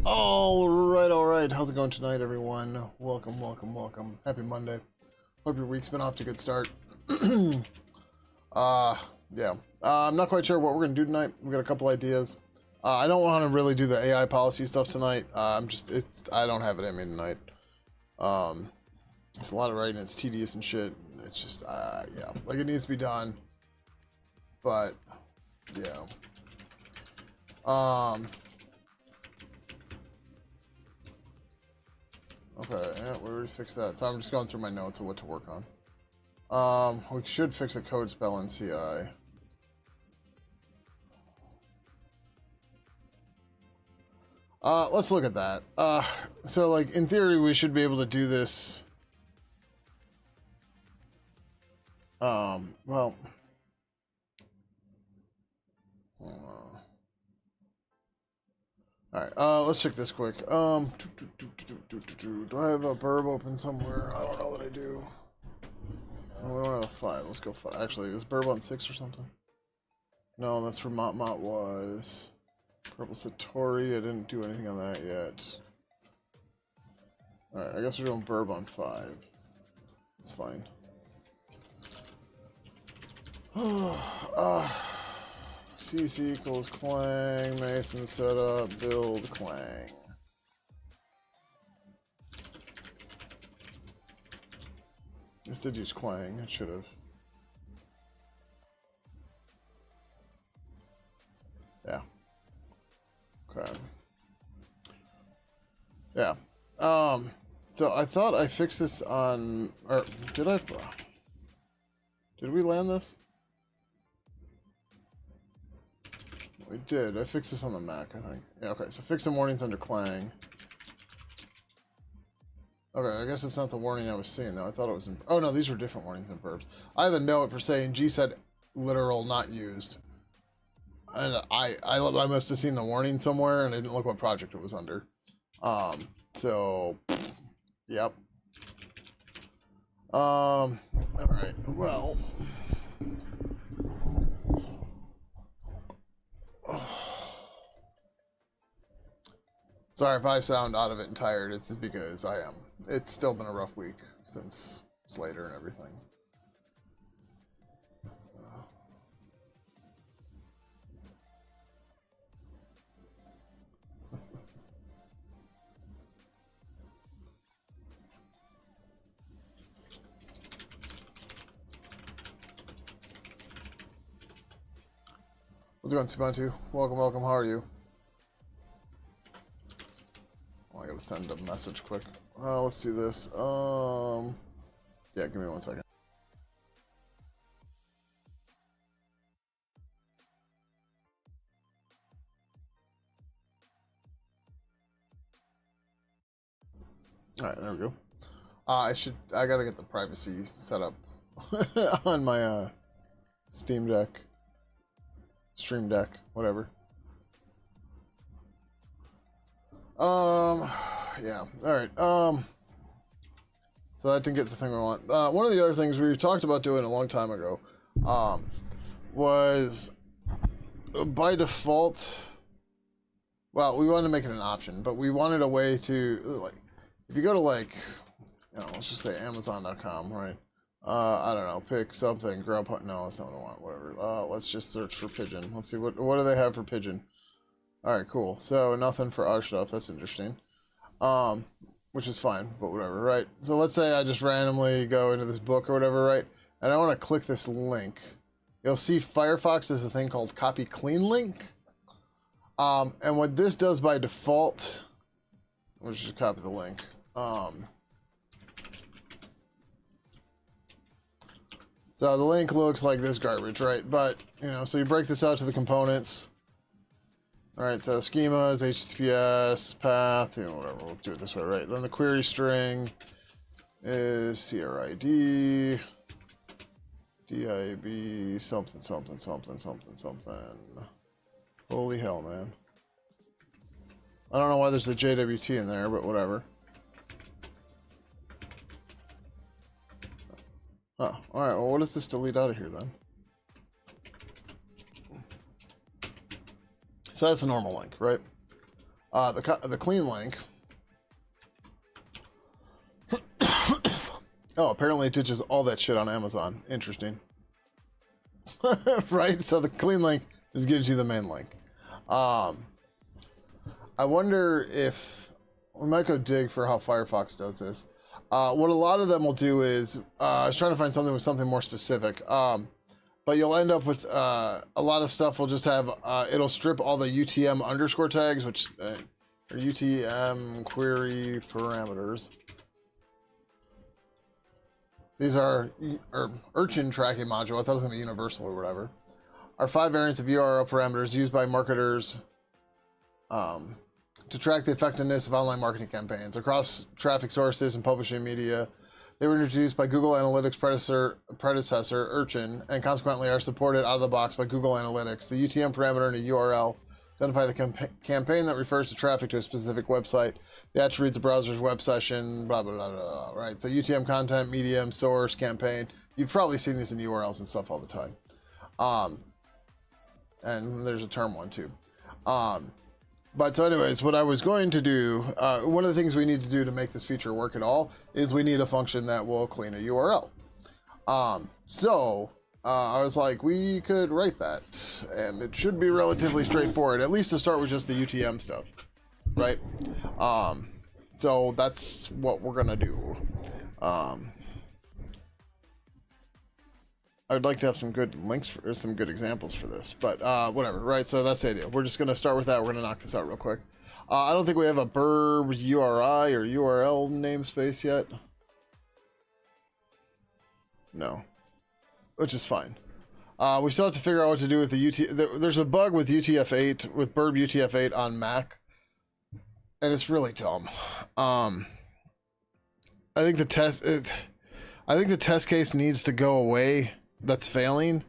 All right. How's it going tonight, everyone? Welcome, welcome, welcome. Happy Monday. Hope your week's been off to a good start. Yeah. I'm not quite sure what we're gonna do tonight. We've got a couple ideas. I don't want to really do the AI policy stuff tonight. I don't have it in me tonight. It's a lot of writing. It's tedious and shit. It's just, yeah, like it needs to be done. But, yeah. Okay, yeah, we already fixed that. So I'm just going through my notes of what to work on. We should fix a code spell in CI. Let's look at that. So like in theory, we should be able to do this. Well. Alright, let's check this quick. Do I have a burb open somewhere? I don't know that I do. Oh, we don't have a 5. Let's go 5. Actually, is burb on 6 or something? No, that's where Mott was. Purple Satori, I didn't do anything on that yet. Alright, I guess we're doing burb on 5. That's fine. CC equals Clang, Mason setup, build Clang. This did use Clang, it should have. Yeah. Okay. Yeah. So I thought I fixed this on, or did I? Did we land this? We did. I fixed this on the Mac, I think. Yeah, okay. So fix the warnings under Clang. Okay, I guess it's not the warning I was seeing, though. I thought it was in... Oh, no, these were different warnings in verbs. I have a note for saying G said literal, not used. And I must have seen the warning somewhere, and I didn't look what project it was under. So... Yep. Alright, well... Sorry if I sound out of it and tired, it's because I am. It's still been a rough week since Slater and everything. How's it going, Subantu? Welcome, welcome, how are you? I gotta send a message quick. Let's do this. Yeah, give me 1 second. Alright, there we go. I gotta get the privacy set up on my Steam Deck. Stream Deck, whatever. Yeah, alright, so that didn't get the thing we want. One of the other things we talked about doing a long time ago, was by default, well, we wanted to make it an option, but we wanted a way to, like, if you go to, like, you know, let's just say Amazon.com, right? I don't know, pick something, Grubhub, no, that's not what I want, whatever. Let's just search for Pidgin. Let's see, what do they have for Pidgin? Alright, cool. So, nothing for our stuff, that's interesting. Which is fine, but whatever, right? So let's say I just randomly go into this book or whatever, right? And I want to click this link. You'll see Firefox has a thing called copy clean link. And what this does by default, let's just copy the link. So the link looks like this garbage, right? But, you know, so you break this out to the components. All right, so schemas, HTTPS, path, you know, whatever, we'll do it this way, right? Then the query string is CRID, DIB, something, something, something, something, something. Holy hell, man. I don't know why there's the JWT in there, but whatever. Oh, all right, well, what does this delete out of here then? So that's a normal link, right? The clean link. Oh, apparently it teaches all that shit on Amazon. Interesting. Right? So the clean link just gives you the main link. I wonder if we might go dig for how Firefox does this. What a lot of them will do is, I was trying to find something with something more specific. But you'll end up with a lot of stuff will just have, it'll strip all the UTM underscore tags, which are UTM query parameters. These are Urchin tracking module. I thought it was going to be universal or whatever. Are 5 variants of URL parameters used by marketers to track the effectiveness of online marketing campaigns across traffic sources and publishing media. They were introduced by Google Analytics predecessor Urchin, and consequently are supported out of the box by Google Analytics. The UTM parameter in a URL identify the campaign that refers to traffic to a specific website. The attribute the browser's web session, blah, blah, blah, blah, right? So UTM content, medium, source, campaign. You've probably seen these in URLs and stuff all the time. And there's a term one too. But so anyways, what I was going to do, one of the things we need to do to make this feature work at all is we need a function that will clean a URL. I was like, we could write that, and it should be relatively straightforward, at least to start with just the UTM stuff, right? So that's what we're gonna do. I'd like to have some good links or some good examples for this, but whatever, right? So that's the idea. We're just gonna start with that. We're gonna knock this out real quick. I don't think we have a burb URI or URL namespace yet. No, which is fine. We still have to figure out what to do with the there's a bug with UTF-8, with burb UTF-8 on Mac, and it's really dumb. I think the test case needs to go away. That's failing,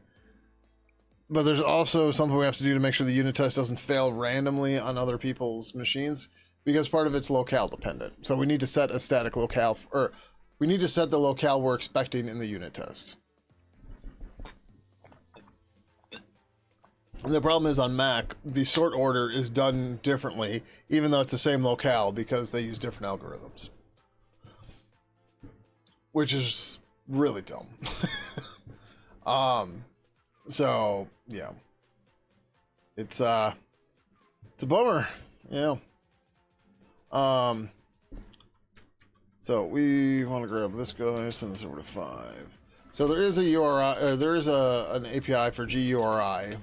but there's also something we have to do to make sure the unit test doesn't fail randomly on other people's machines, because part of it's locale dependent. So we need to set a static locale, or we need to set the locale we're expecting in the unit test. And the problem is on Mac, the sort order is done differently, even though it's the same locale, because they use different algorithms, which is really dumb. So yeah, it's a bummer, yeah. So we want to grab this guy, send this over to 5. So there is a URI, there is an API for GURI,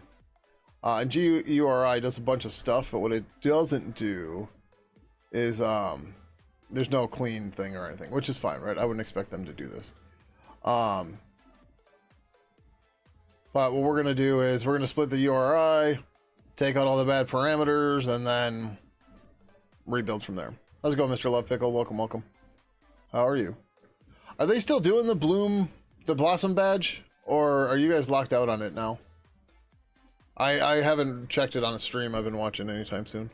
and GURI does a bunch of stuff, but what it doesn't do is there's no clean thing or anything, which is fine, right? I wouldn't expect them to do this. But what we're going to do is we're going to split the URI, take out all the bad parameters, and then rebuild from there. How's it going, Mr. Love Pickle? Welcome, welcome. How are you? Are they still doing the Blossom badge? Or are you guys locked out on it now? I haven't checked it on a stream I've been watching anytime soon.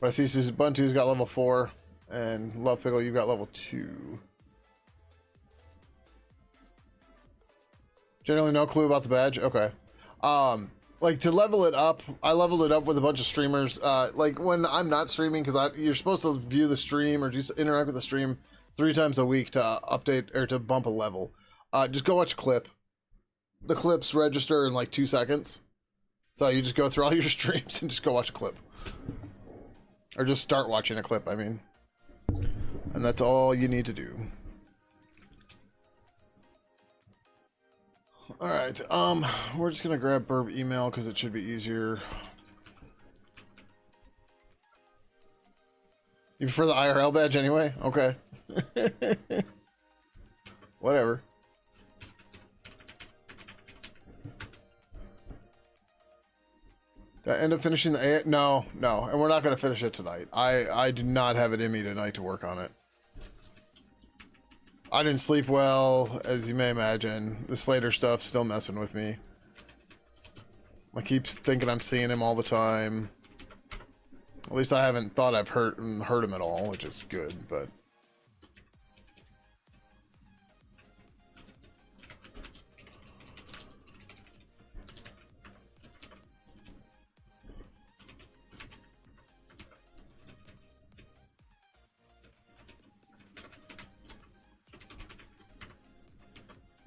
But I see Ubuntu's got level 4, and Love Pickle, you've got level 2. Generally no clue about the badge? Okay. Like to level it up, I leveled it up with a bunch of streamers. Like when I'm not streaming, because you're supposed to view the stream or just interact with the stream 3 times a week to update or to bump a level. Just go watch a clip. The clips register in like 2 seconds. So you just go through all your streams and just go watch a clip. Or just start watching a clip, I mean. And that's all you need to do. All right, we're just gonna grab burb email because it should be easier. You prefer the IRL badge anyway? Okay. Whatever. Did I end up finishing the A? No, and we're not gonna finish it tonight. I do not have it in me tonight to work on it. I didn't sleep well, as you may imagine. The Slater stuff's still messing with me. I keep thinking I'm seeing him all the time. At least I haven't thought I've hurt him at all, which is good, but...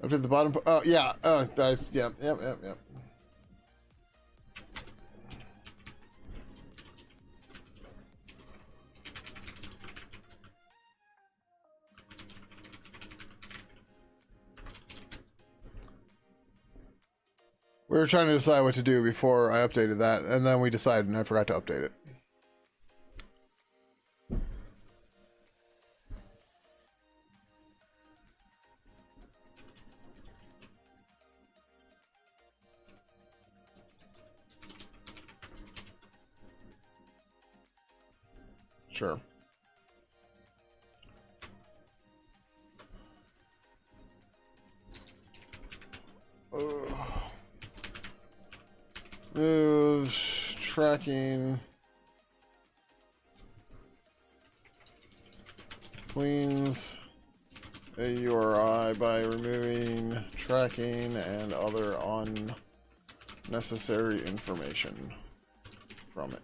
Up to the bottom. Oh yeah. Yep. Yep. We were trying to decide what to do before I updated that, and then we decided and I forgot to update it. Sure. Moves, tracking, cleans a URI by removing tracking and other unnecessary information from it.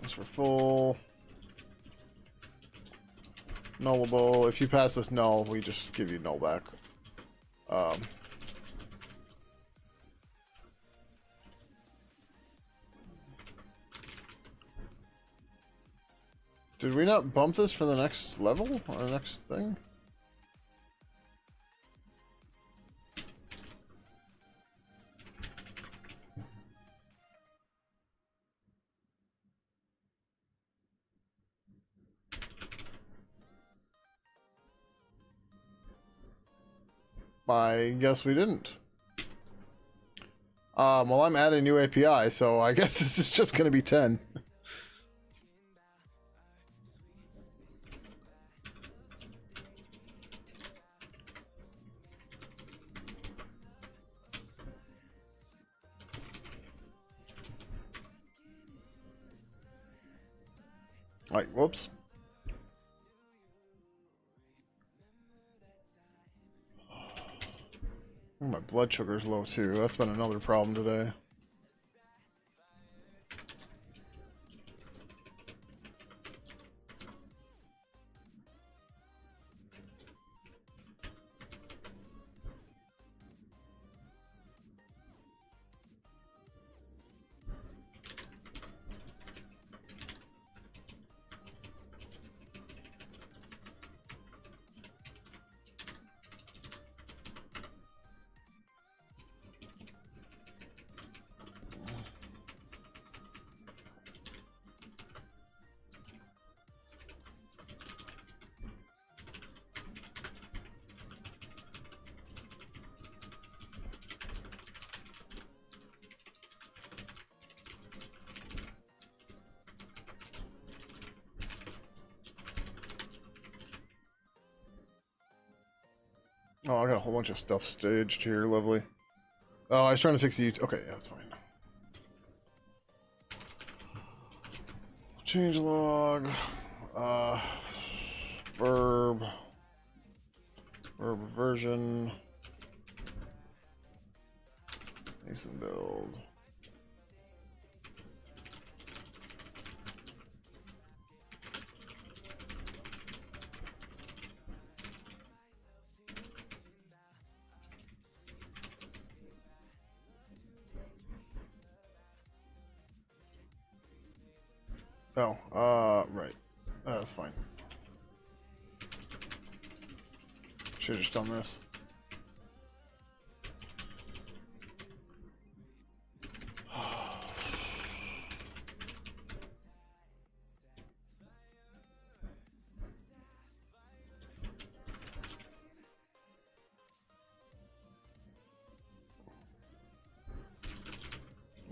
That's for full. Nullable. If you pass this null, we just give you null back. Did we not bump this for the next level or the next thing? I guess we didn't. Well, I'm adding new API, so I guess this is just going to be 10. Like, whoops. My blood sugar's low too. That's been another problem today. Oh, I got a whole bunch of stuff staged here. Lovely. Oh, I was trying to fix the... Okay, yeah, that's fine. Change log. Verb version. Mason build. Oh, right. That's fine. Should've just done this.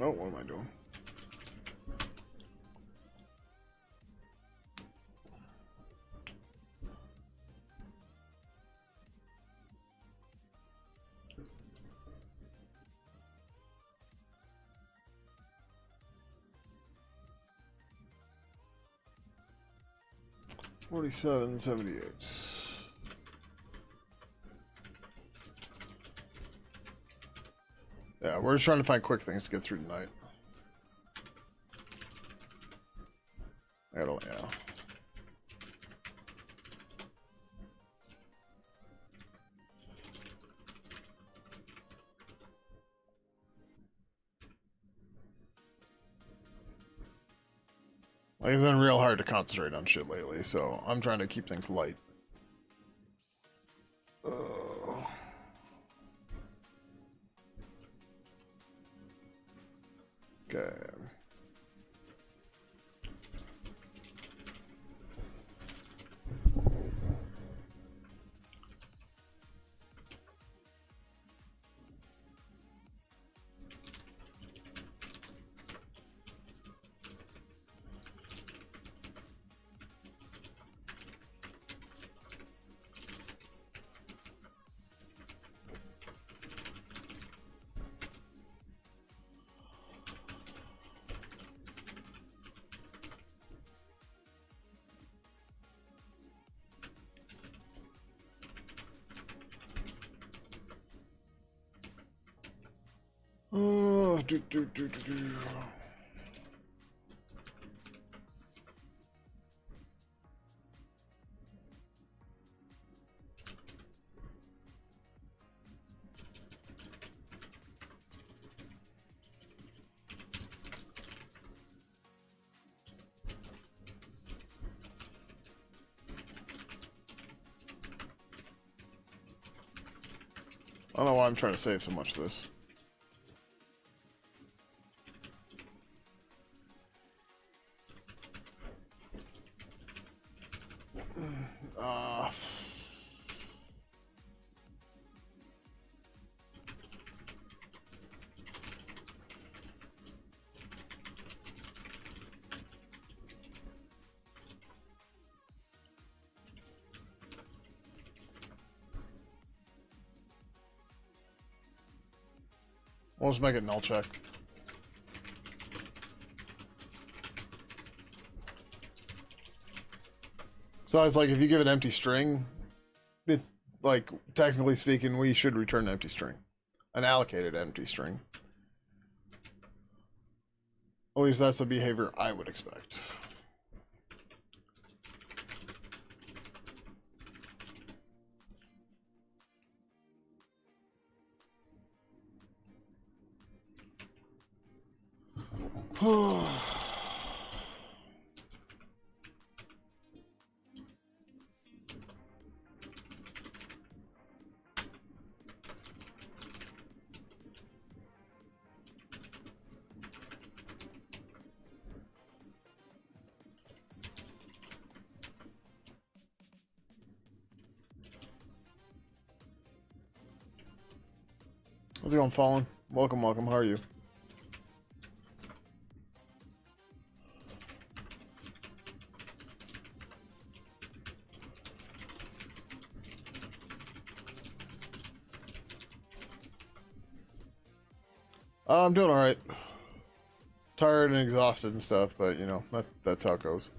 Oh, what am I doing? 47.78. Yeah, we're just trying to find quick things to get through tonight. Yeah. Like, it's been real hard to concentrate on shit lately, so I'm trying to keep things light. Okay. Oh, do. I don't know why I'm trying to save so much of this. We'll just make it null check. So it's like if you give it empty string, it's like technically speaking, we should return an empty string, an allocated empty string. At least that's the behavior I would expect. How's it going, Fallen? Welcome. How are you? I'm doing all right. Tired and exhausted and stuff, but you know that's how it goes.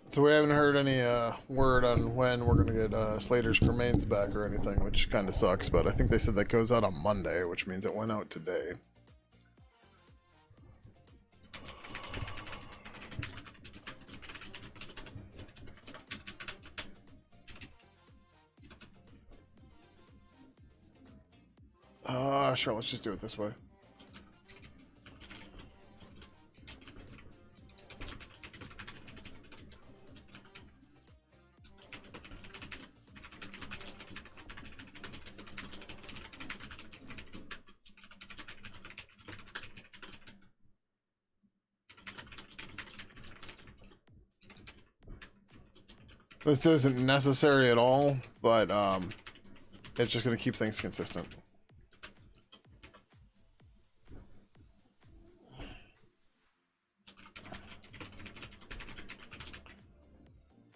So we haven't heard any word on when we're gonna get Slater's cremains back or anything, which kind of sucks. But I think they said that goes out on Monday, which means it went out today. Sure. Let's just do it this way. This isn't necessary at all, but it's just going to keep things consistent.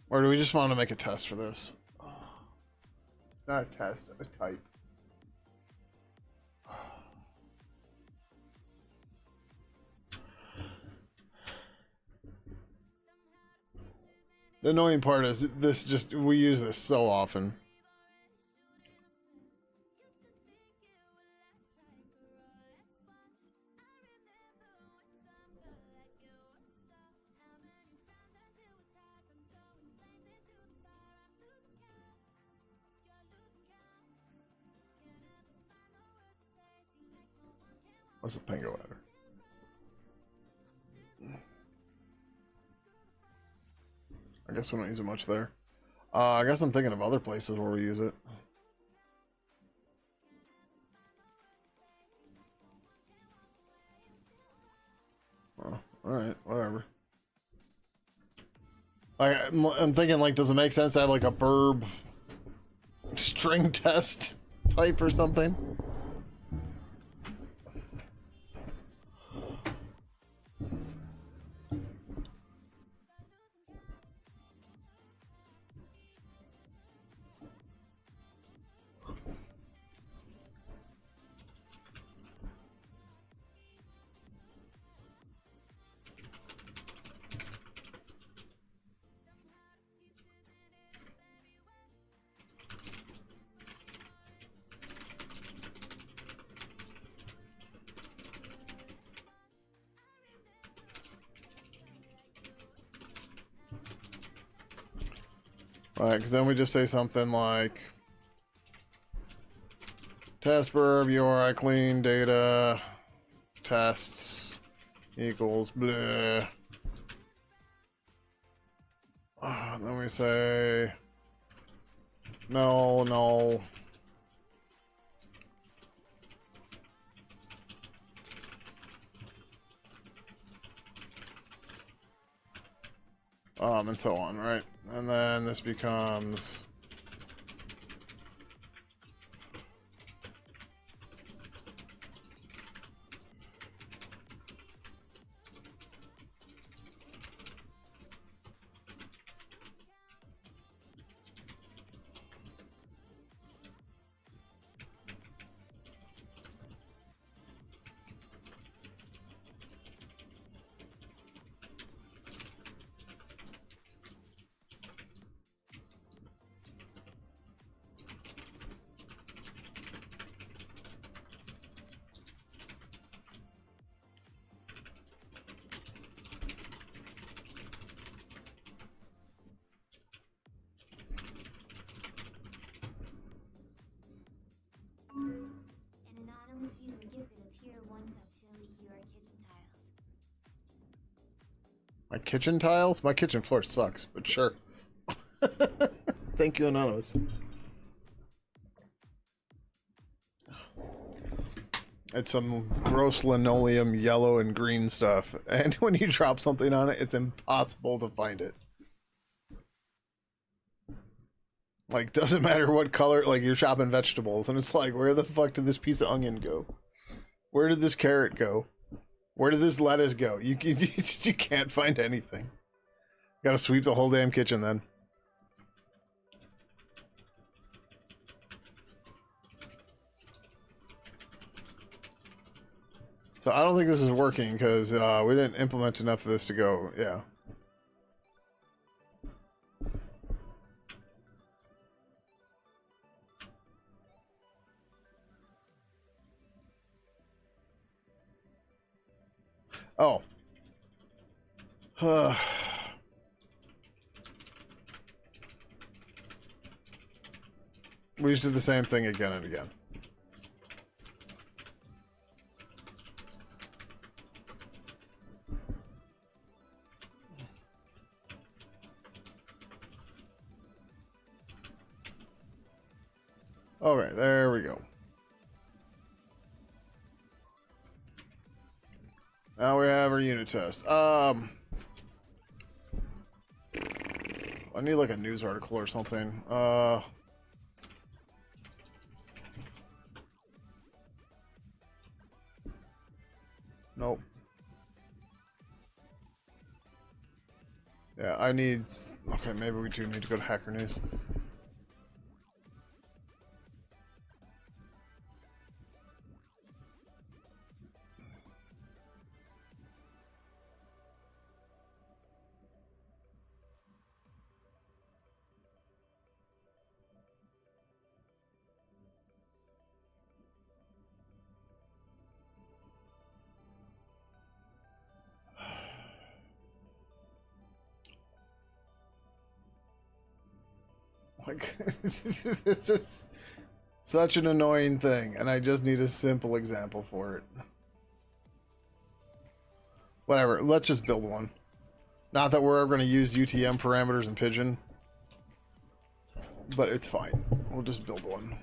Or do we just want to make a test for this? Not a test, a type. The annoying part is we use this so often. What's the Pango ladder? I guess we don't use it much there. I guess I'm thinking of other places where we use it. Oh, alright, whatever. I'm thinking, like, does it make sense to have, like, a burb string test type or something? Right, because then we just say something like test burb URI clean data tests equals bleh. Then we say no. And so on, right? And then this becomes my kitchen tiles? My kitchen floor sucks, but sure. Thank you, Anonymous. It's some gross linoleum yellow and green stuff. And when you drop something on it, it's impossible to find it. Like, doesn't matter what color, like, you're chopping vegetables, and it's like, where the fuck did this piece of onion go? Where did this carrot go? Where did this lettuce go? You can't find anything. Gotta sweep the whole damn kitchen then. So I don't think this is working because we didn't implement enough of this to go, yeah. Oh. We just did the same thing again and again. All right, there we go. Now we have our unit test. I need like a news article or something. Nope. Yeah, I need... Okay, maybe we do need to go to Hacker News. Like, this is such an annoying thing, and I just need a simple example for it. Whatever, let's just build one. Not that we're ever going to use UTM parameters in Pidgin, but it's fine. We'll just build one.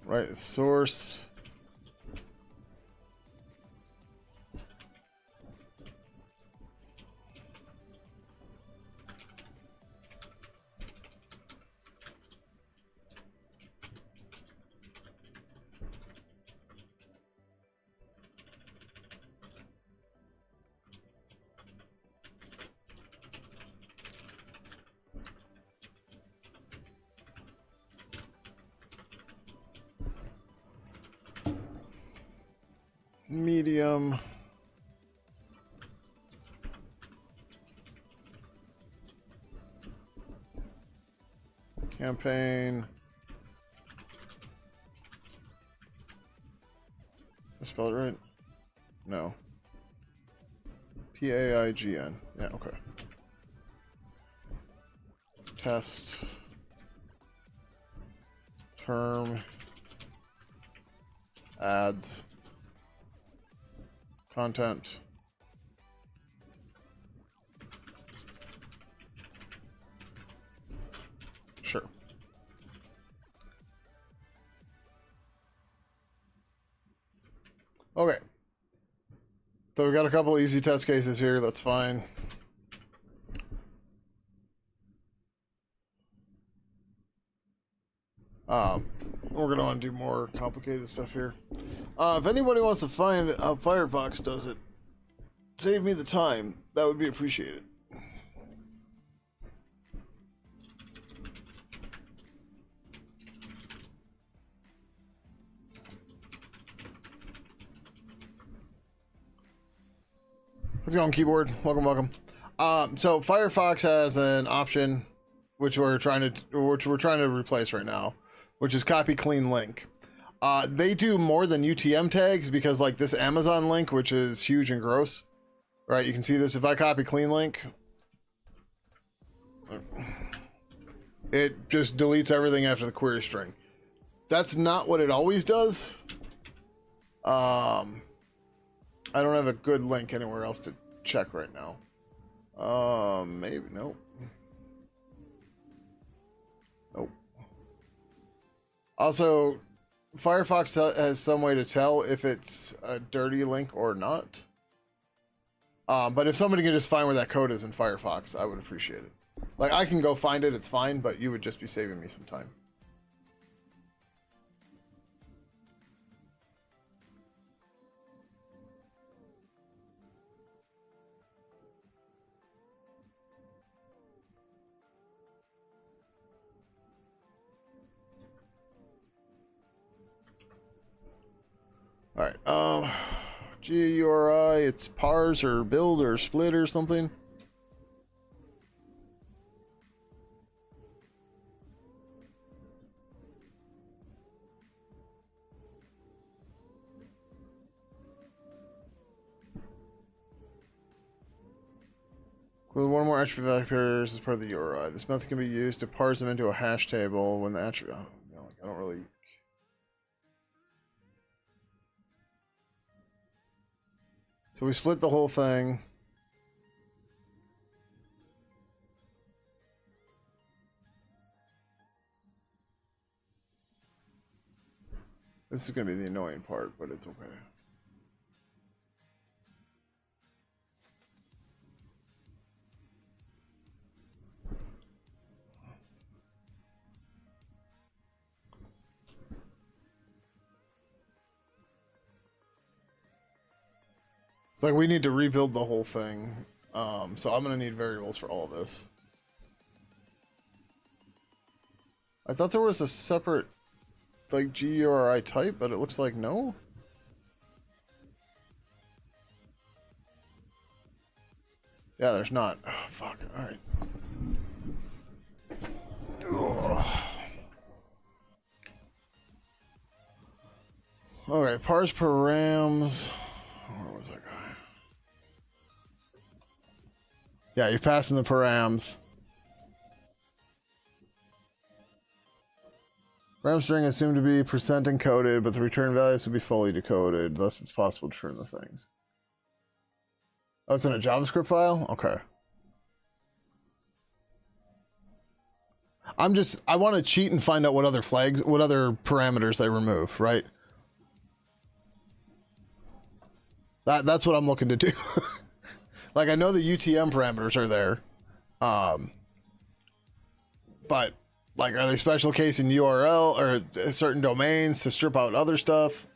Right, source. Medium. Campaign. I spelled it right? No. P-A-I-G-N. Yeah, okay. Test. Term. Ads. Content. Sure. Okay. So we got a couple easy test cases here. That's fine. We're gonna want to do more complicated stuff here. If anybody wants to find how Firefox does it, save me the time. That would be appreciated. How's it going, keyboard? Welcome, welcome. So Firefox has an option which we're trying to replace right now, which is copy clean link. They do more than UTM tags because like this Amazon link, which is huge and gross, right? You can see this. If I copy clean link, it just deletes everything after the query string. That's not what it always does. I don't have a good link anywhere else to check right now. Maybe, nope. Nope. Also, Firefox has some way to tell if it's a dirty link or not. But if somebody can just find where that code is in Firefox, I would appreciate it. Like, I can go find it, it's fine, but you would just be saving me some time. All right, GURI, it's parse or build or split or something. Include one more attribute vectors as part of the URI. This method can be used to parse them into a hash table when the attribute. Oh, you know, like, I don't really. So we split the whole thing. This is going to be the annoying part, but it's okay. It's like we need to rebuild the whole thing. So I'm going to need variables for all of this. I thought there was a separate, like, GURI type, but it looks like no. Yeah, there's not. Oh, fuck. All right. Okay, parse params. Where was that guy? Yeah, you're passing the params. Param string is assumed to be percent encoded, but the return values will be fully decoded. Thus, it's possible to turn the things. Oh, it's in a JavaScript file? Okay. I want to cheat and find out what other flags, what other parameters they remove, right? That's what I'm looking to do. Like, I know the UTM parameters are there. But, like, are they special case in URL or certain domains to strip out other stuff?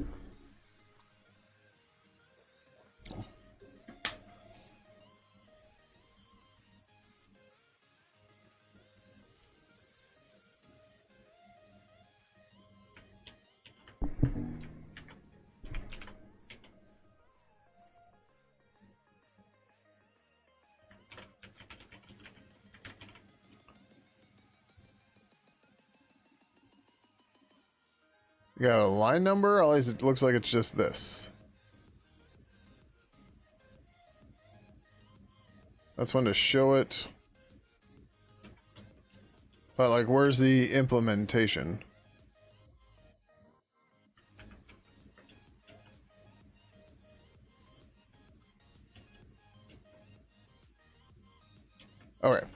You got a line number? At least it looks like it's just this. That's when to show it. But, like, where's the implementation? Okay.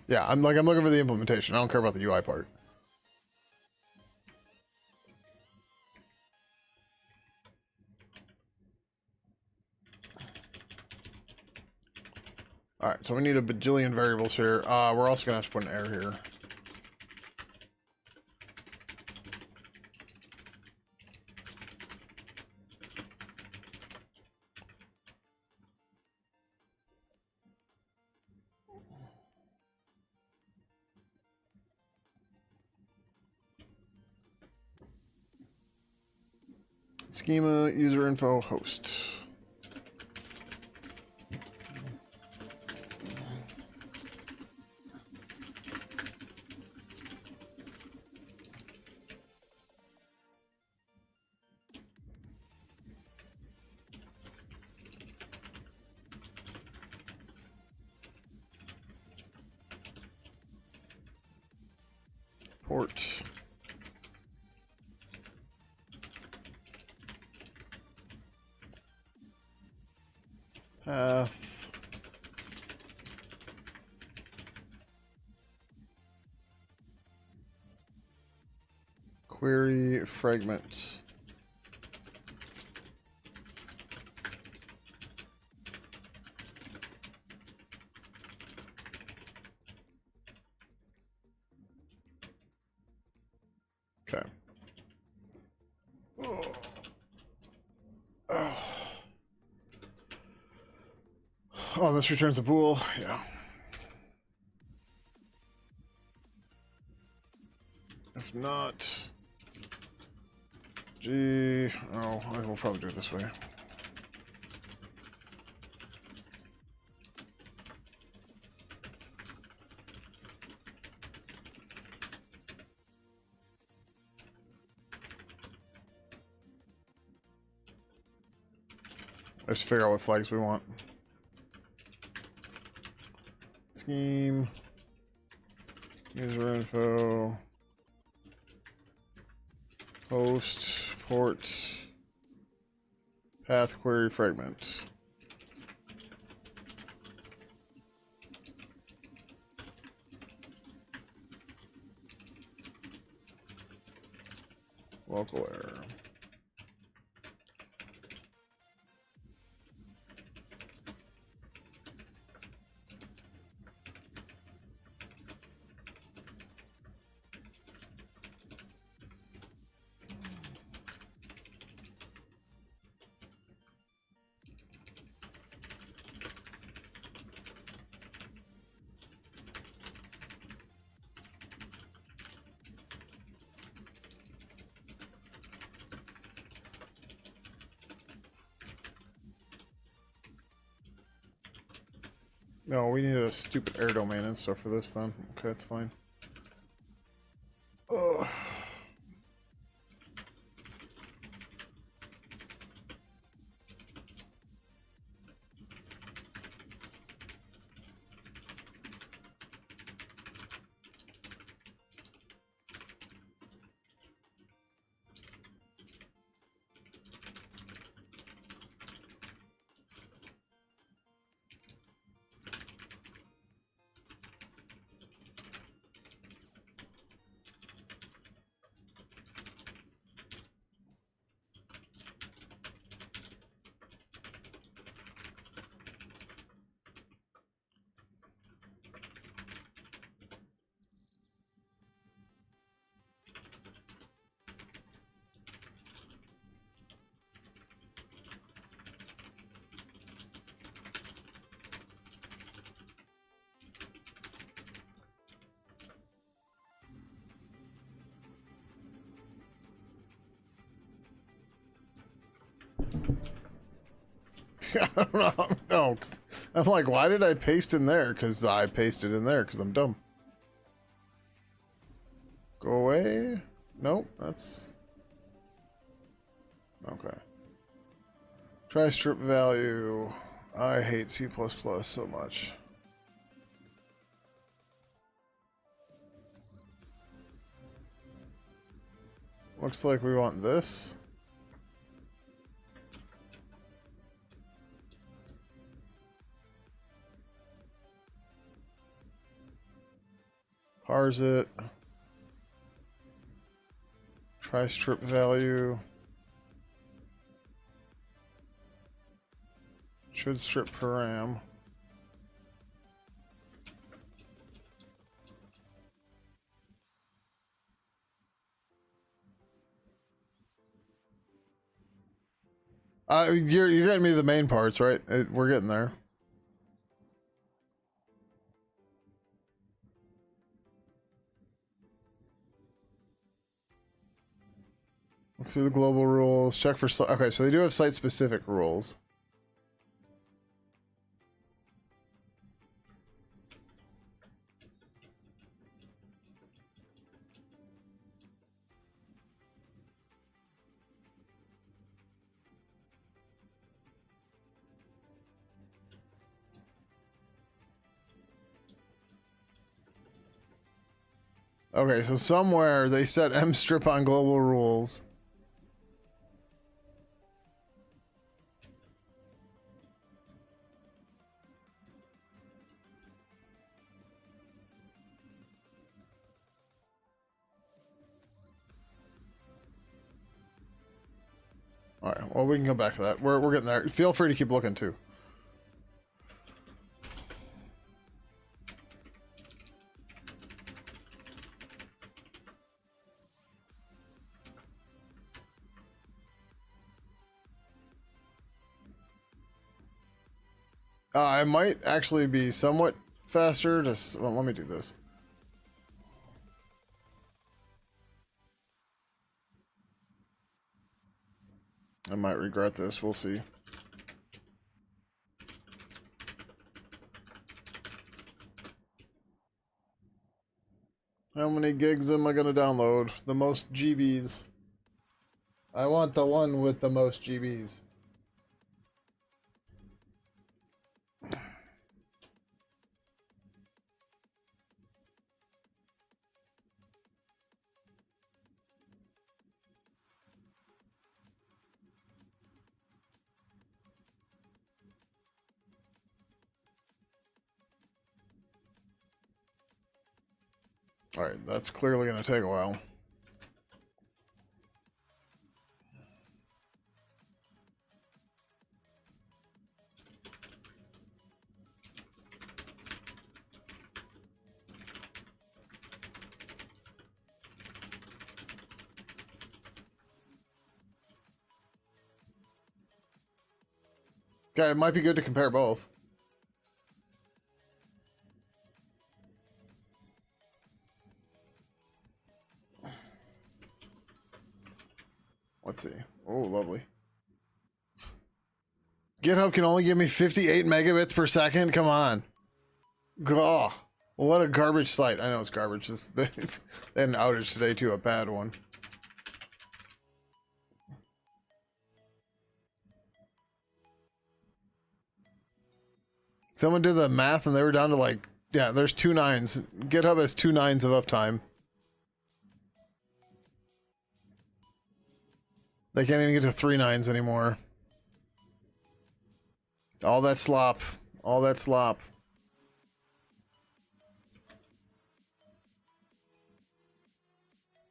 Yeah, I'm looking for the implementation. I don't care about the UI part. Alright, so we need a bajillion variables here. We're also going to have to put an error here. Schema, user info, host. Port. Path. Query fragment. Okay. Oh, this returns a bool. Yeah. If not, oh, I will probably do it this way. Let's figure out what flags we want. Scheme, user info, host, port, path, query, fragment. Local error. No, we need a stupid air domain and stuff for this then. Okay, that's fine. Ugh. I don't know. No, I'm like, why did I paste in there? Because I pasted in there because I'm dumb. Go away. Nope, that's... Okay. Try strip value. I hate C++ so much. Looks like we want this. Parse it. Try strip value. Should strip param. You're getting me the main parts, right? We're getting there. Look through the global rules. Check for... Okay, so they do have site-specific rules. Okay, so somewhere they set mstrip on global rules. Alright, well, we can come back to that. We're getting there. Feel free to keep looking, too. I might actually be somewhat faster. Just, well, let me do this. I might regret this. We'll see. How many gigs am I going to download? The most GBs. I want the one with the most GBs. Alright, that's clearly going to take a while. Okay, it might be good to compare both. Let's see. Oh, lovely. GitHub can only give me 58 megabits per second? Come on. Gah. What a garbage site. I know it's garbage. It's an outage today too, a bad one. Someone did the math and they were down to like, yeah, there's 2 nines. GitHub has 2 nines of uptime. They can't even get to 3 nines anymore. All that slop. All that slop.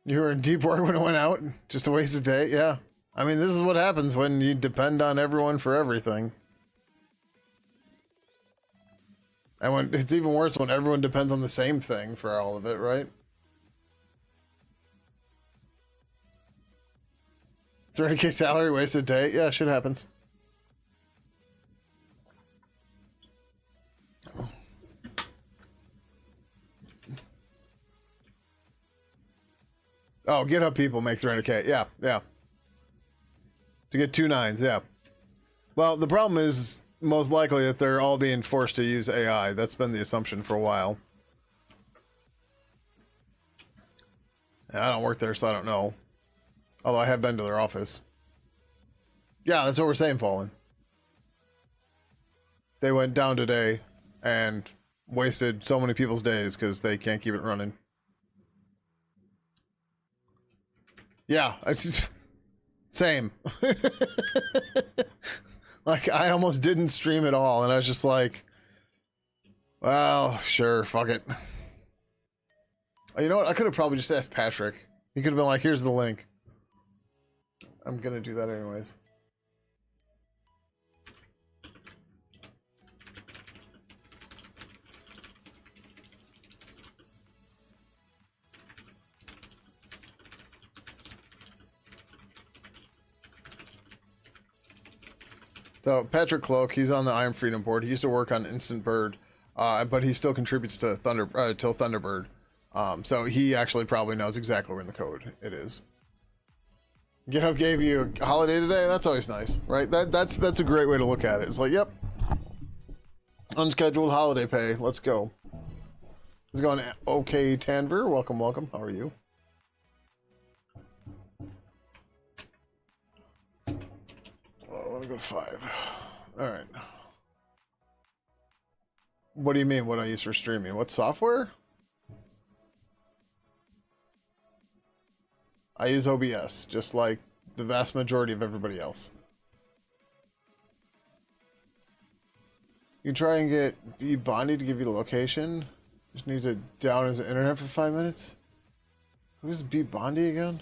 You were in deep work when it went out? Just a waste of day? Yeah. I mean, this is what happens when you depend on everyone for everything. And when it's even worse when everyone depends on the same thing for all of it, right? 300k salary, wasted day? Yeah, shit happens. Oh, GitHub people make 300k. Yeah, yeah. To get 2 nines, yeah. Well, the problem is most likely that they're all being forced to use AI. That's been the assumption for a while. And I don't work there, so I don't know. Although I have been to their office. Yeah, that's what we're saying, Fallen. They went down today and wasted so many people's days because they can't keep it running. Yeah, it's same. Like, I almost didn't stream at all, and I was just like, well, sure, fuck it. Oh, you know what? I could have probably just asked Patrick. He could have been like, here's the link. I'm gonna do that anyways. So Patrick Cloak, he's on the Iron Freedom board. He used to work on Instant Bird, but he still contributes to till Thunderbird. So he actually probably knows exactly where in the code it is. GitHub gave you a holiday today. That's always nice, right? That's a great way to look at it. It's like, yep, unscheduled holiday pay. Let's go. Let's go on. Okay, Tanver, welcome, welcome. How are you? I want to go to 5. All right. What do you mean? What I use for streaming? What software? I use OBS, just like the vast majority of everybody else. You try and get B Bondi to give you the location. Just need to down his internet for 5 minutes. Who's B Bondi again?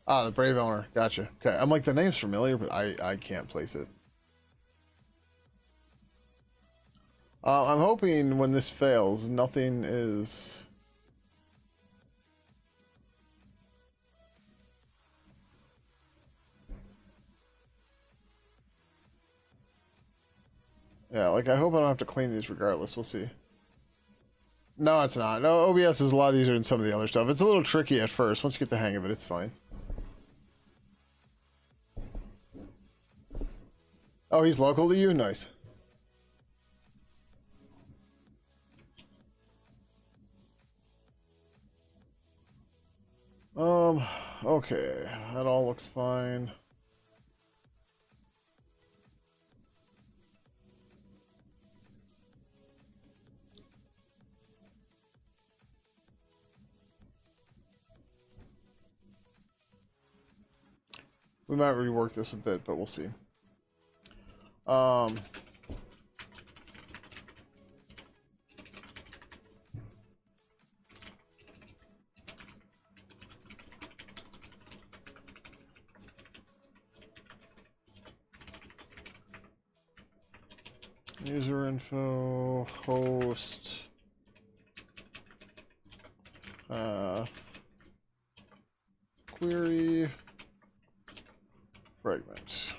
Ah, the Brave owner. Gotcha. Okay, I'm like, the name's familiar, but I can't place it. I'm hoping when this fails, nothing is... Yeah, like, I hope I don't have to clean these regardless. We'll see. No, it's not. No, OBS is a lot easier than some of the other stuff. It's a little tricky at first. Once you get the hang of it, it's fine. Oh, he's local to you? Nice. Okay. That all looks fine. We might rework this a bit, but we'll see. User info, host, path, query, fragment.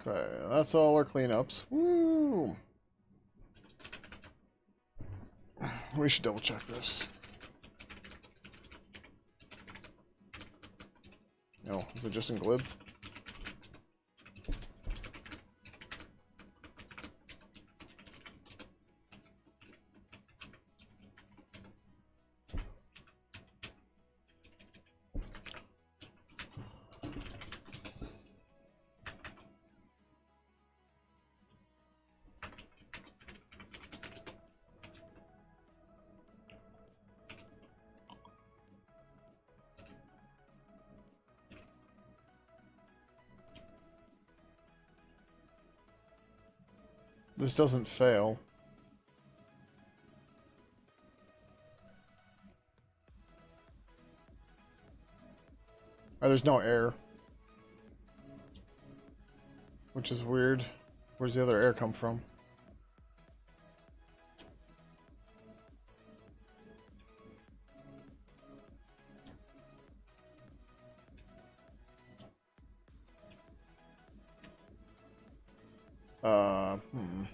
Okay, that's all our cleanups. Woo! We should double check this. No, is it just in glib? This doesn't fail. Oh, there's no air. Which is weird. Where's the other air come from? Hmm.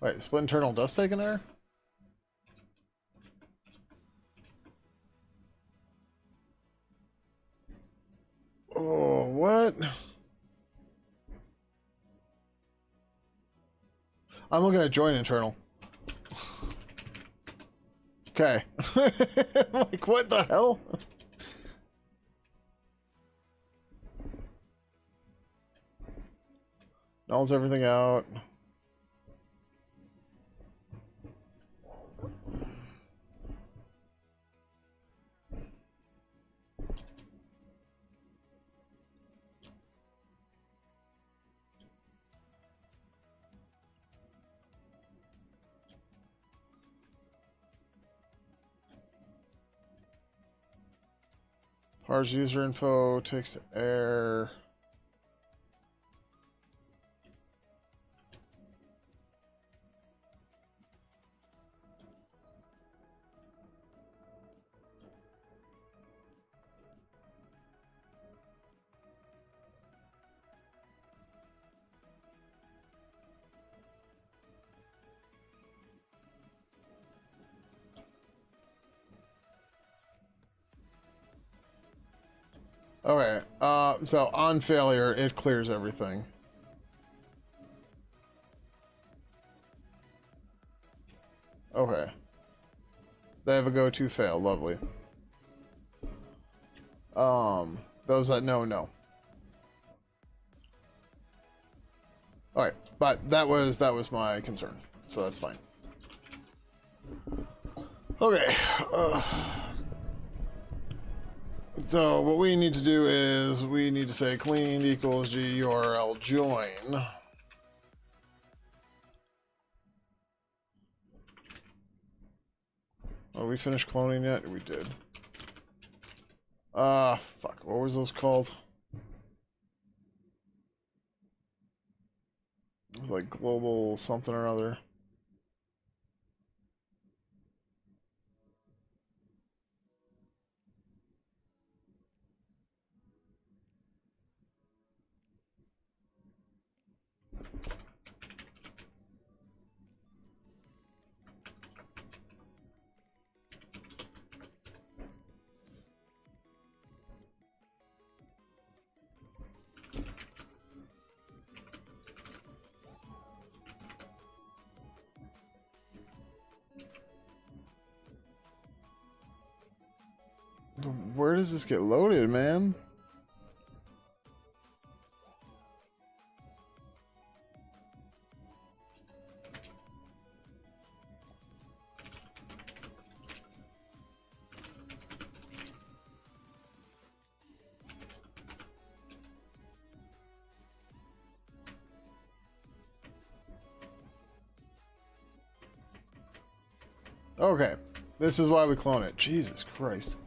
Wait, split internal does take an air? Oh, what? I'm looking at join internal. Okay. Like, what the hell? Nulls everything out. Parse user info, takes air. Okay, so on failure, it clears everything. Okay. They have a go-to fail, lovely. Those that know, know. Alright, but that was my concern, so that's fine. Okay, so what we need to do is we need to say clean equals GURL join. Oh, we finished cloning yet? We did. Fuck. What was those called? It was like global something or other. Where does this get loaded, man? Okay, this is why we clone it. Jesus Christ.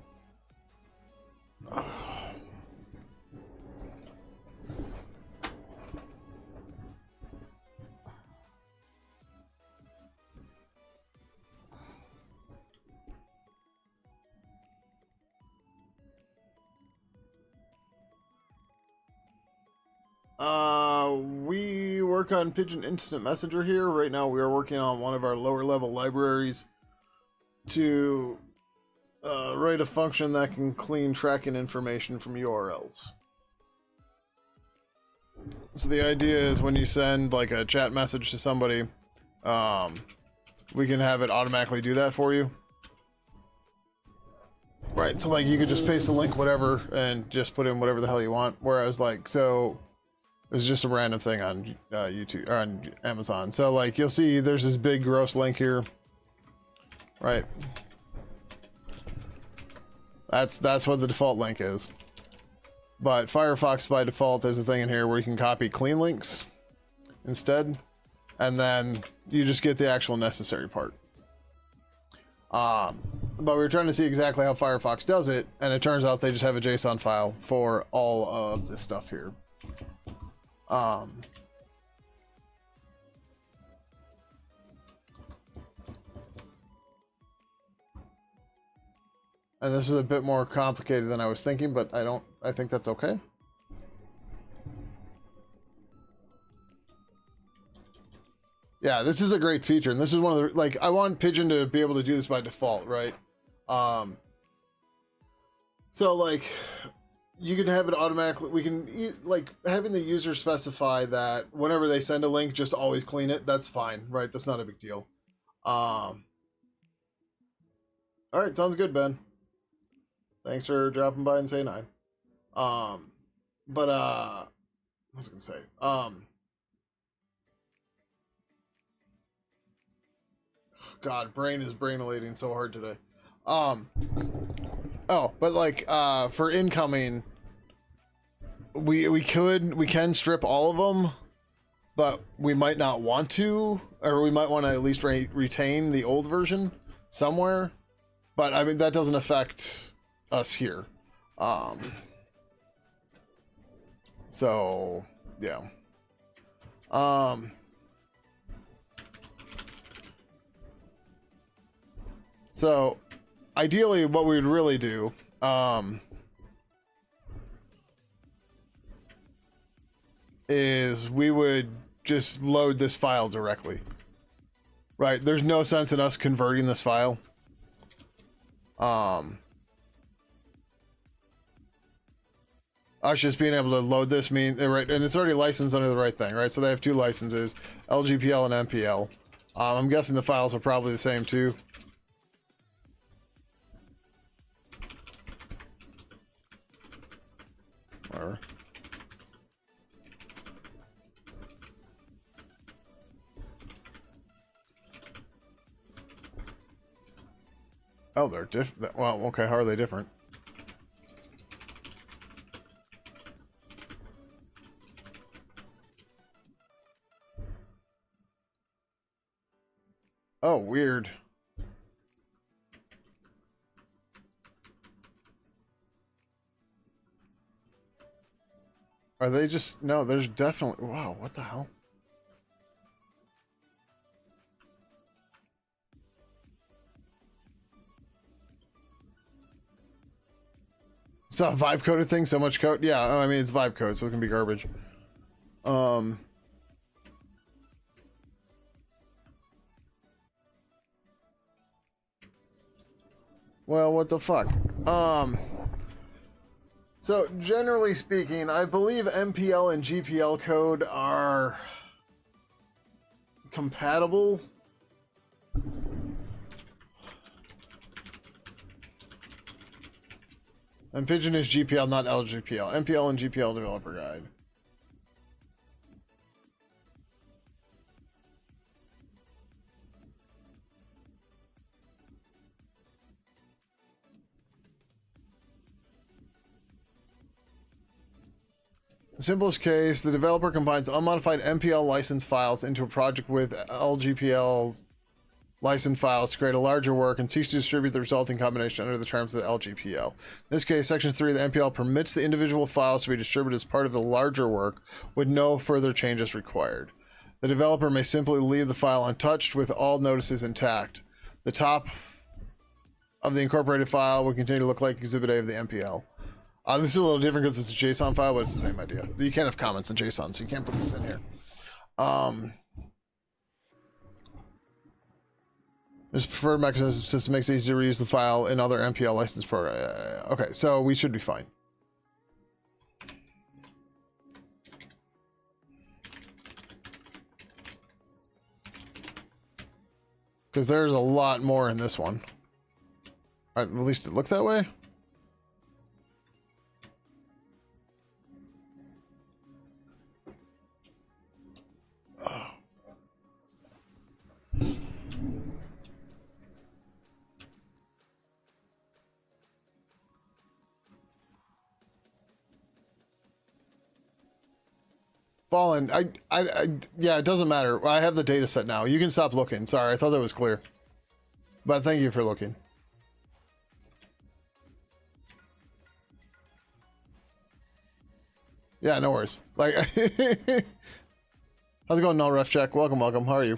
We work on Pidgin Instant Messenger here. Right now we are working on one of our lower level libraries to write a function that can clean tracking information from URLs. So the idea is when you send like a chat message to somebody, we can have it automatically do that for you. Right, so like you could just paste a link, whatever, and just put in whatever the hell you want. Whereas like, so it's just a random thing on YouTube or on Amazon. So like you'll see there's this big gross link here. Right. That's what the default link is. But Firefox by default has a thing in here where you can copy clean links instead, and then you just get the actual necessary part. But we were trying to see exactly how Firefox does it, and it turns out they just have a JSON file for all of this stuff here. And this is a bit more complicated than I was thinking, but I think that's okay. Yeah, this is a great feature, and this is one of the, like, I want Pidgin to be able to do this by default, right? So like, you can have it automatically, we can, like, having the user specify that whenever they send a link, just always clean it, that's fine, right? That's not a big deal. All right, sounds good, Ben. Thanks for dropping by and saying hi. What was I gonna say? God, brain is brainolating so hard today. Oh, but like, for incoming, we can strip all of them, but we might not want to, or we might want to at least retain the old version somewhere. But I mean, that doesn't affect us here. So yeah. So ideally what we would really do, is we would just load this file directly. Right, there's no sense in us converting this file. Us just being able to load this right, and it's already licensed under the right thing, right? So they have two licenses, LGPL and MPL. I'm guessing the files are probably the same too. Or oh, they're different. Well, okay, how are they different? Oh, weird. Are they just... No, there's definitely... Wow, what the hell? It's a vibe coded thing, so much code? Yeah, I mean, it's vibe code, so it can be garbage. Well, what the fuck? So, generally speaking, I believe MPL and GPL code are compatible. And Pidgin is GPL, not LGPL. MPL and GPL developer guide. The simplest case, the developer combines unmodified MPL license files into a project with LGPL license files to create a larger work and seeks to distribute the resulting combination under the terms of the LGPL. In this case, Section 3 of the MPL permits the individual files to be distributed as part of the larger work with no further changes required. The developer may simply leave the file untouched with all notices intact. The top of the incorporated file will continue to look like Exhibit A of the MPL. This is a little different because it's a JSON file, but it's the same idea. You can't have comments in JSON, so you can't put this in here. This preferred mechanism system makes it easy to reuse the file in other MPL license program. Okay, so we should be fine. Because there's a lot more in this one. At least it looked that way. Fallen, yeah, it doesn't matter. I have the data set now. You can stop looking. Sorry, I thought that was clear. But thank you for looking. Yeah, no worries. Like, how's it going, No Ref Check? Welcome, welcome. How are you?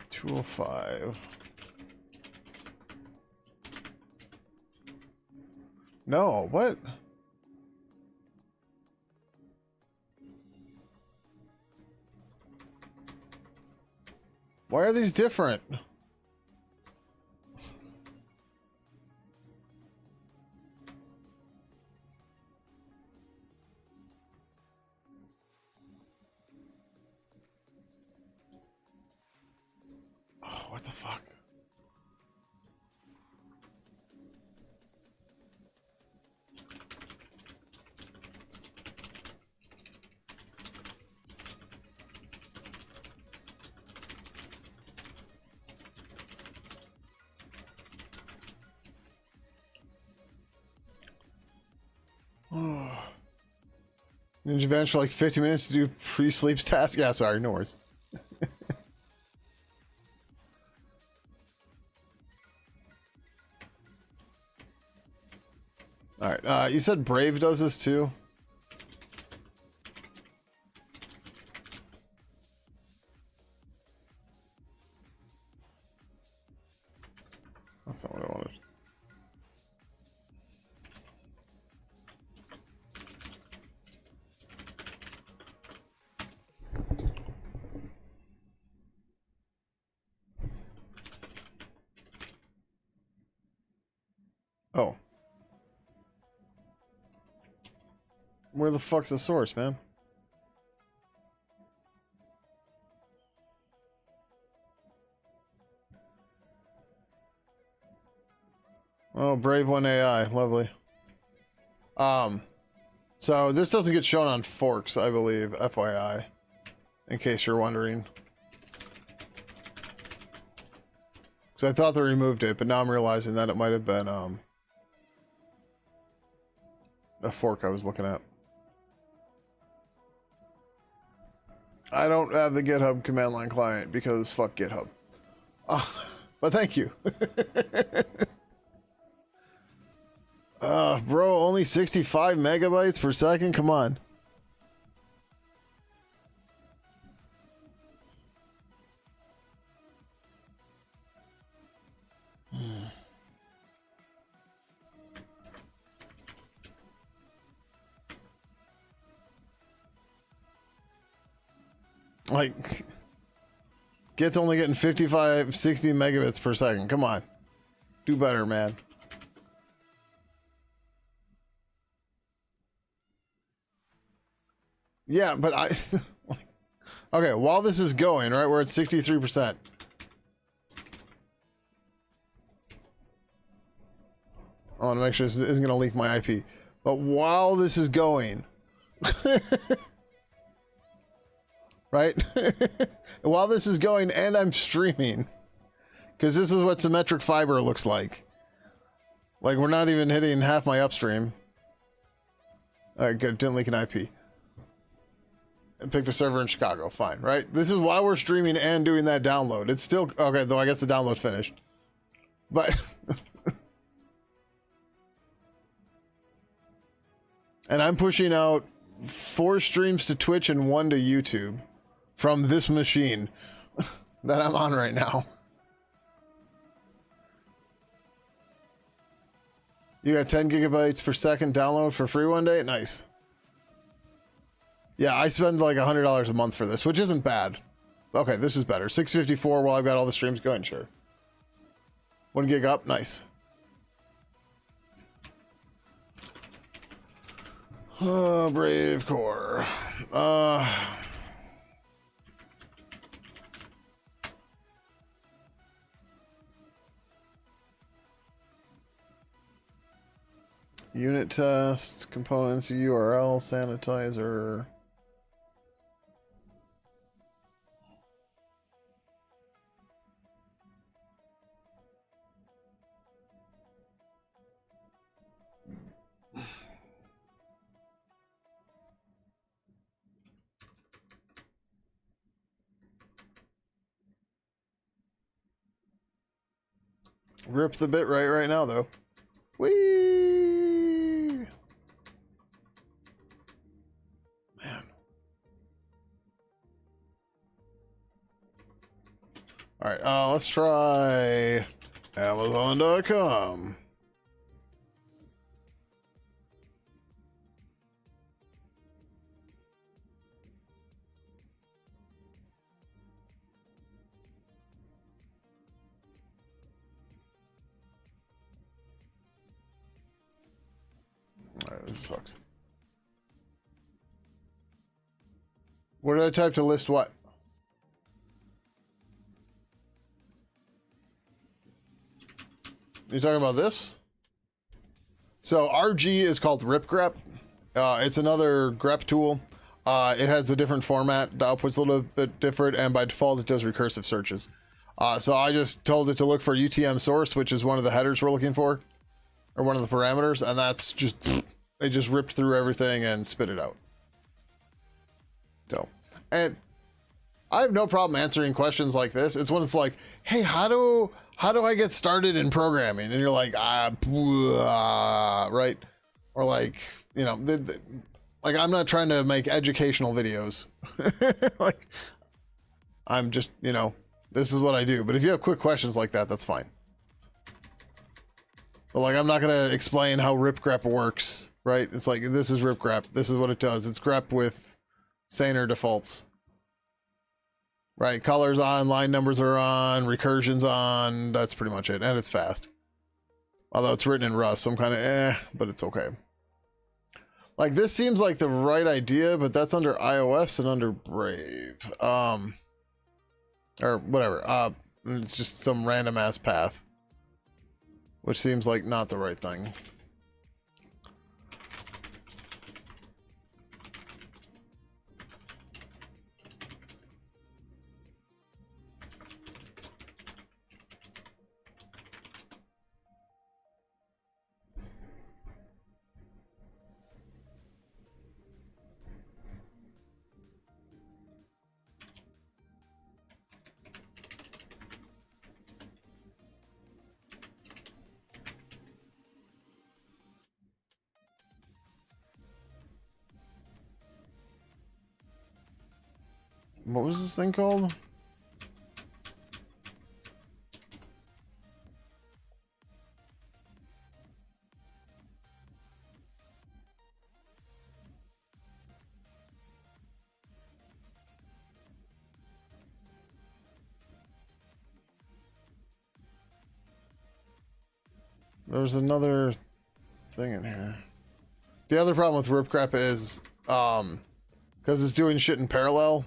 $205. No, what? Why are these different? Oh, what the fuck? Ninja Vanish for like 50 minutes to do pre-sleeps task? Yeah, sorry, no worries. Alright, you said Brave does this too? That's not what I wanted. Oh. Where the fuck's the source, man? Oh, Brave One AI, lovely. So this doesn't get shown on Forks, I believe, FYI, in case you're wondering. Because I thought they removed it, but now I'm realizing that it might have been, the fork I was looking at. I don't have the GitHub command line client because fuck GitHub. But thank you. Bro, only 65 megabytes per second? Come on. Like, Git's only getting 55, 60 megabits per second. Come on. Do better, man. Yeah, but I... okay, while this is going, right, we're at 63%. I want to make sure this isn't going to leak my IP. But while this is going... right? While this is going and I'm streaming, because this is what symmetric fiber looks like. Like, we're not even hitting half my upstream. Alright, good. Didn't leak an IP. and picked a server in Chicago. Fine, right? This is why we're streaming and doing that download. It's still okay, though. I guess the download finished, but and I'm pushing out 4 streams to Twitch and 1 to YouTube from this machine that I'm on right now. You got 10 gigabytes per second download for free one day? Nice. Yeah, I spend like $100 a month for this, which isn't bad. Okay, this is better. 654 while I've got all the streams going, sure. 1 gig up, nice. Oh, Brave Core. Unit test, components, URL, sanitizer. Rip the bit right now, though. Whee! Man. Alright, let's try Amazon.com. Alright, this sucks. What did I type to list what? You talking about this? So RG is called ripgrep. It's another grep tool. It has a different format. The output's a little bit different, and by default, it does recursive searches. So I just told it to look for UTM source, which is one of the headers we're looking for, or one of the parameters, and that's just, it just ripped through everything and spit it out. So, and I have no problem answering questions like this. It's when it's like, hey, how do I get started in programming? And you're like, right? Or like, you know, like I'm not trying to make educational videos. Like, I'm just, you know, this is what I do. But if you have quick questions like that, that's fine. But like, I'm not going to explain how ripgrep works, right? It's like, this is ripgrep. This is what it does. It's grep with Saner defaults. Right, colors on, line numbers are on, recursion's on, that's pretty much it, and it's fast. Although it's written in Rust, so I'm kind of but it's okay. Like, this seems like the right idea, but that's under iOS and under Brave. Or whatever, it's just some random ass path. Which seems like not the right thing. What was this thing called? There's another thing in here. The other problem with ripgrep is, because it's doing shit in parallel,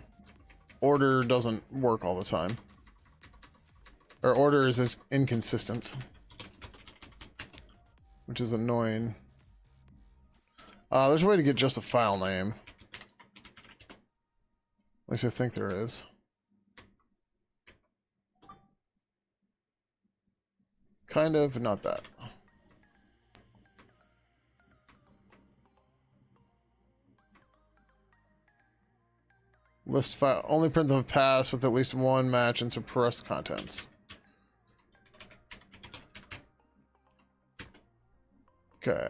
order doesn't work all the time. Or order is inconsistent. Which is annoying. There's a way to get just a file name. At least I think there is. Kind of, but not that. List file. Only print the pass with at least one match and suppressed contents. Okay.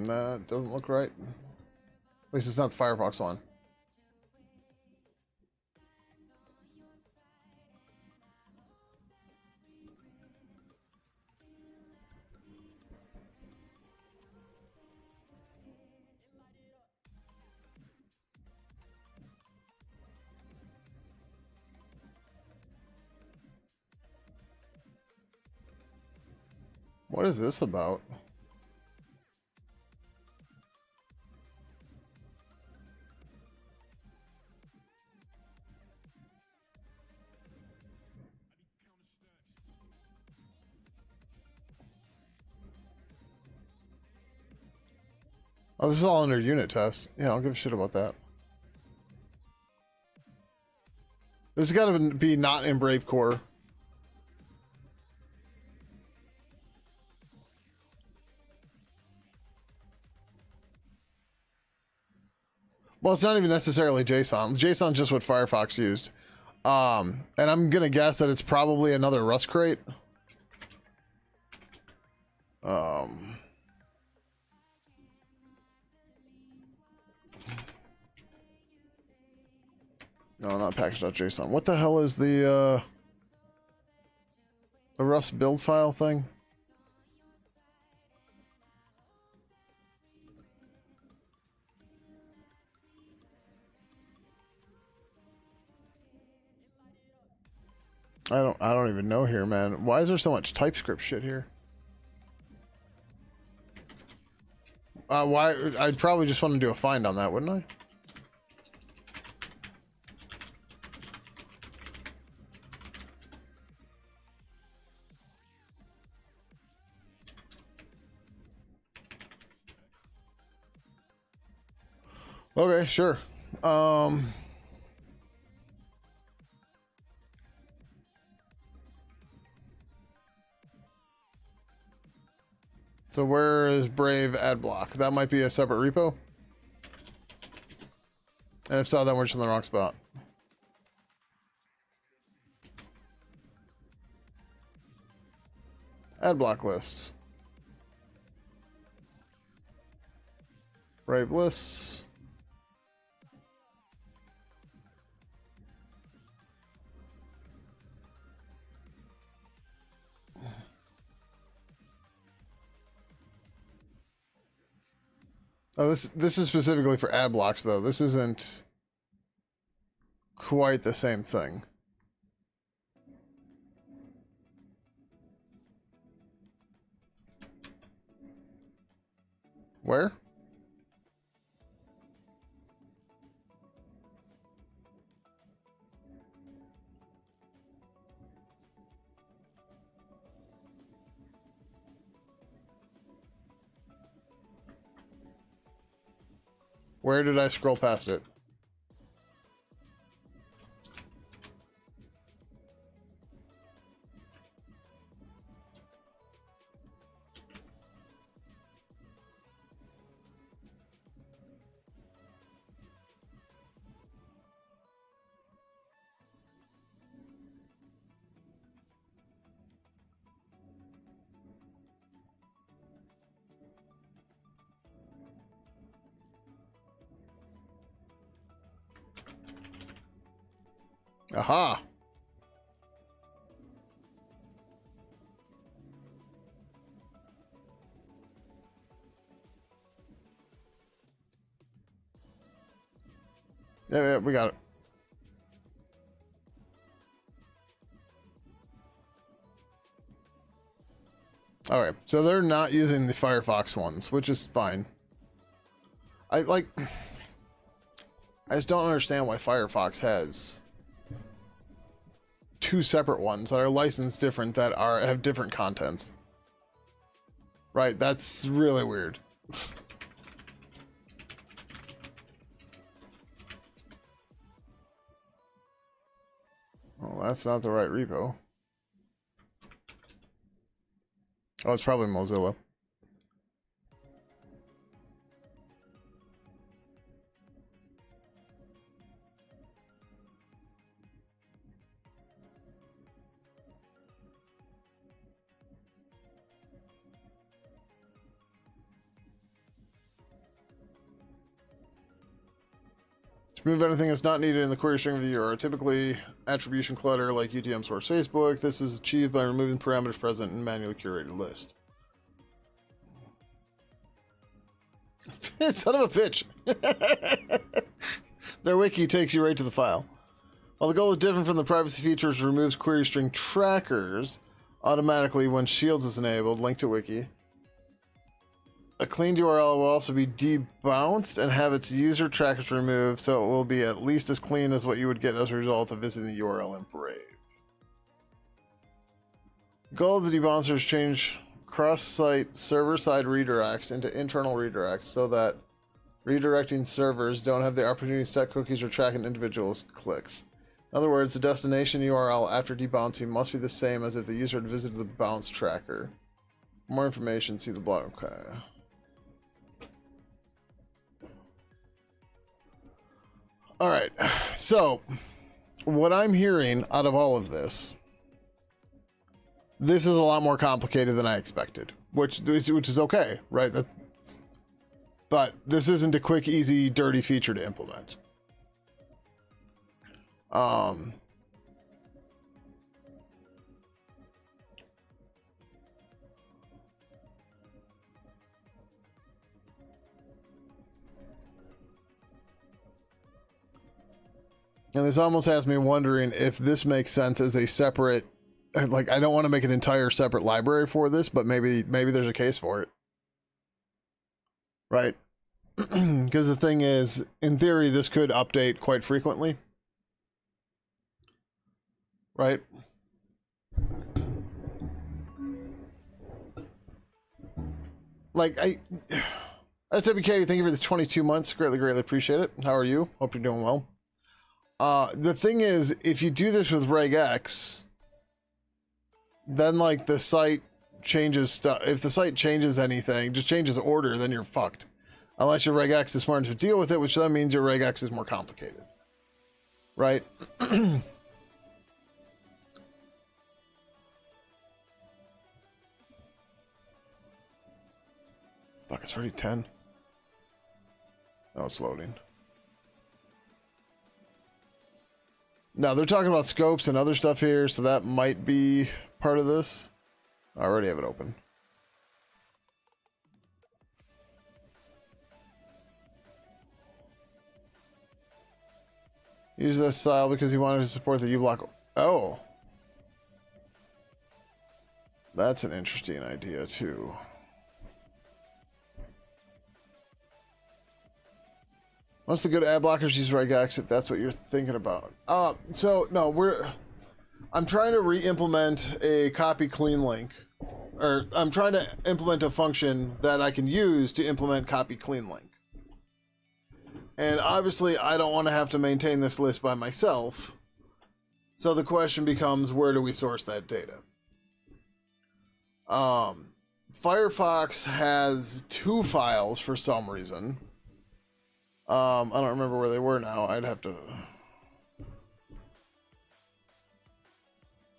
That doesn't look right. At least it's not the Firefox one. What is this about? Oh, this is all under unit test. Yeah, I don't give a shit about that. This has got to be not in Brave Core. Well, it's not even necessarily JSON. JSON's just what Firefox used. And I'm gonna guess that it's probably another Rust crate. No, not package.json. What the hell is the Rust build file thing? I don't even know here, man. Why is there so much TypeScript shit here? Why? I'd probably just want to do a find on that, wouldn't I? Okay, sure. So where is Brave Adblock? That might be a separate repo. And if so, then we're just in the wrong spot. Adblock list. Brave lists. Oh, this is specifically for ad blocks, though. This isn't quite the same thing. Where? Where did I scroll past it? Aha! Yeah, we got it. Okay, so they're not using the Firefox ones, which is fine. I just don't understand why Firefox has two separate ones that are licensed different that have different contents. Right, that's really weird. Well, that's not the right repo. Oh, it's probably Mozilla. To remove anything that's not needed in the query string of the URL, typically attribution clutter like UTM source Facebook. This is achieved by removing parameters present in manually curated list. Son of a bitch. Their wiki takes you right to the file. While the goal is different from the privacy features, removes query string trackers automatically when Shields is enabled. Link to wiki. A cleaned URL will also be debounced and have its user trackers removed, so it will be at least as clean as what you would get as a result of visiting the URL in Brave. The goal of the debouncer is change cross-site server-side redirects into internal redirects so that redirecting servers don't have the opportunity to set cookies or track an individual's clicks. In other words, the destination URL after debouncing must be the same as if the user had visited the bounce tracker. For more information, see the blog. Okay. All right, so what I'm hearing out of all of this, this is a lot more complicated than I expected, which is okay, right? But this isn't a quick, easy, dirty feature to implement. And this almost has me wondering if this makes sense as a separate, like, I don't want to make an entire separate library for this, but maybe there's a case for it. Right? Because the thing is, in theory, this could update quite frequently. Right? Like, SWK, thank you for the 22 months. Greatly appreciate it. How are you? Hope you're doing well. The thing is, if you do this with regex, then like the site changes stuff. If the site changes anything, just changes order, then you're fucked. Unless your regex is smart enough to deal with it, which then means your regex is more complicated. Right? Fuck, it's already 10. Oh, it's loading. Now, they're talking about scopes and other stuff here, so that might be part of this. I already have it open. Use this style because he wanted to support the uBlock. Oh. That's an interesting idea, too. What's the good ad blockers use regex if that's what you're thinking about? So no, I'm trying to re-implement a copy clean link, or I'm trying to implement a function that I can use to implement copy clean link. And obviously I don't want to have to maintain this list by myself. So the question becomes, where do we source that data? Firefox has 2 files for some reason. I don't remember where they were now. I'd have to...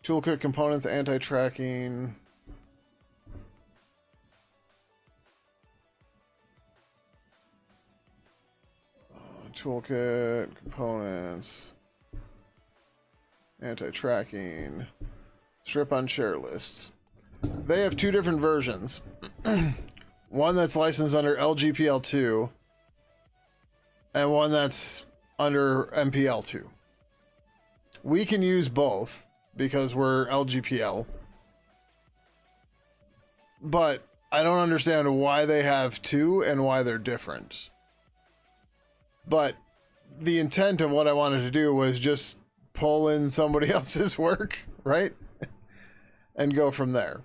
Toolkit components, anti-tracking. Toolkit components, anti-tracking, strip on share lists. They have 2 different versions. One that's licensed under LGPL2 and one that's under MPL2. We can use both because we're LGPL. But I don't understand why they have 2 and why they're different. But the intent of what I wanted to do was just pull in somebody else's work, right? And go from there.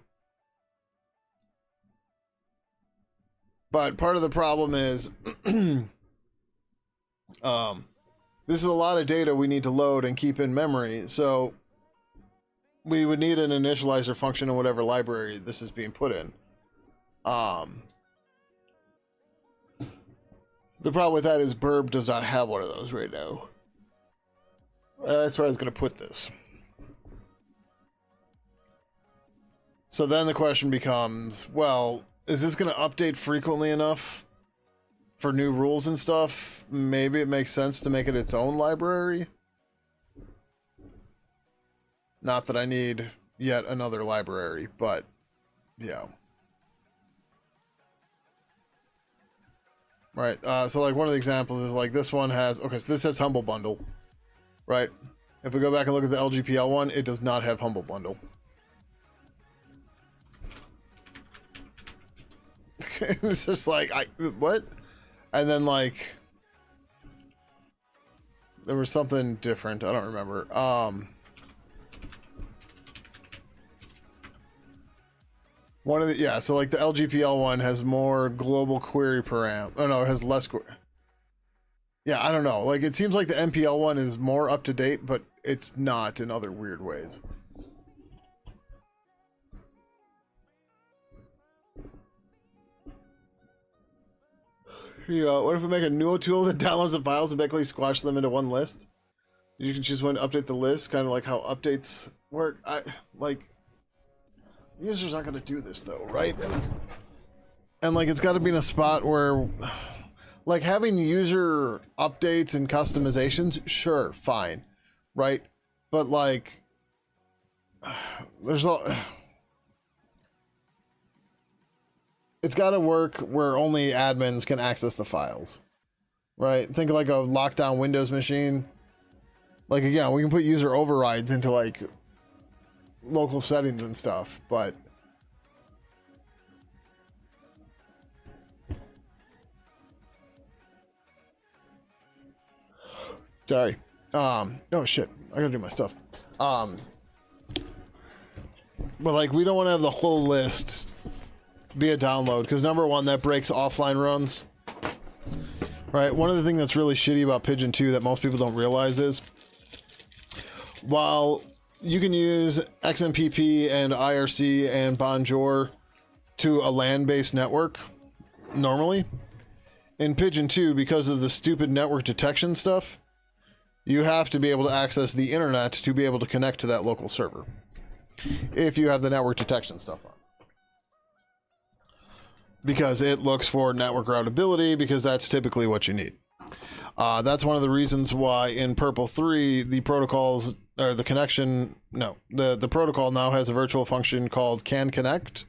But part of the problem is this is a lot of data we need to load and keep in memory. So we would need an initializer function in whatever library this is being put in. The problem with that is Burb does not have one of those right now. That's where I was going to put this. So then the question becomes, well, is this going to update frequently enough for new rules and stuff? Maybe it makes sense to make it its own library. Not that I need yet another library, but yeah. Right, so like one of the examples is like this one has, okay, so this has Humble Bundle, right? If we go back and look at the LGPL one, it does not have Humble Bundle. It was just like, what? And then like, there was something different, I don't remember. One of the, yeah, so like the LGPL one has more global query param. Oh no, it has less query. Yeah, I don't know. Like it seems like the MPL one is more up to date, but it's not in other weird ways. Yeah, what if we make a new tool that downloads the files and basically squash them into one list? You can choose when to update the list, kind of like how updates work. Users aren't going to do this though, right? And like it's got to be in a spot where like having user updates and customizations, sure, fine, right? But like there's it's got to work where only admins can access the files, right? Think of like a lockdown Windows machine. Like again, we can put user overrides into like local settings and stuff, but sorry. Oh shit, I gotta do my stuff. But like we don't want to have the whole list be a download because number one, that breaks offline runs. Right. One of the things that's really shitty about Pidgin 2 that most people don't realize is while you can use XMPP and IRC and Bonjour to a LAN-based network normally, in Pidgin 2, because of the stupid network detection stuff, you have to be able to access the internet to be able to connect to that local server if you have the network detection stuff on. Because it looks for network routability, because that's typically what you need. That's one of the reasons why in Purple 3, the protocols, or the connection, no, the protocol now has a virtual function called can connect,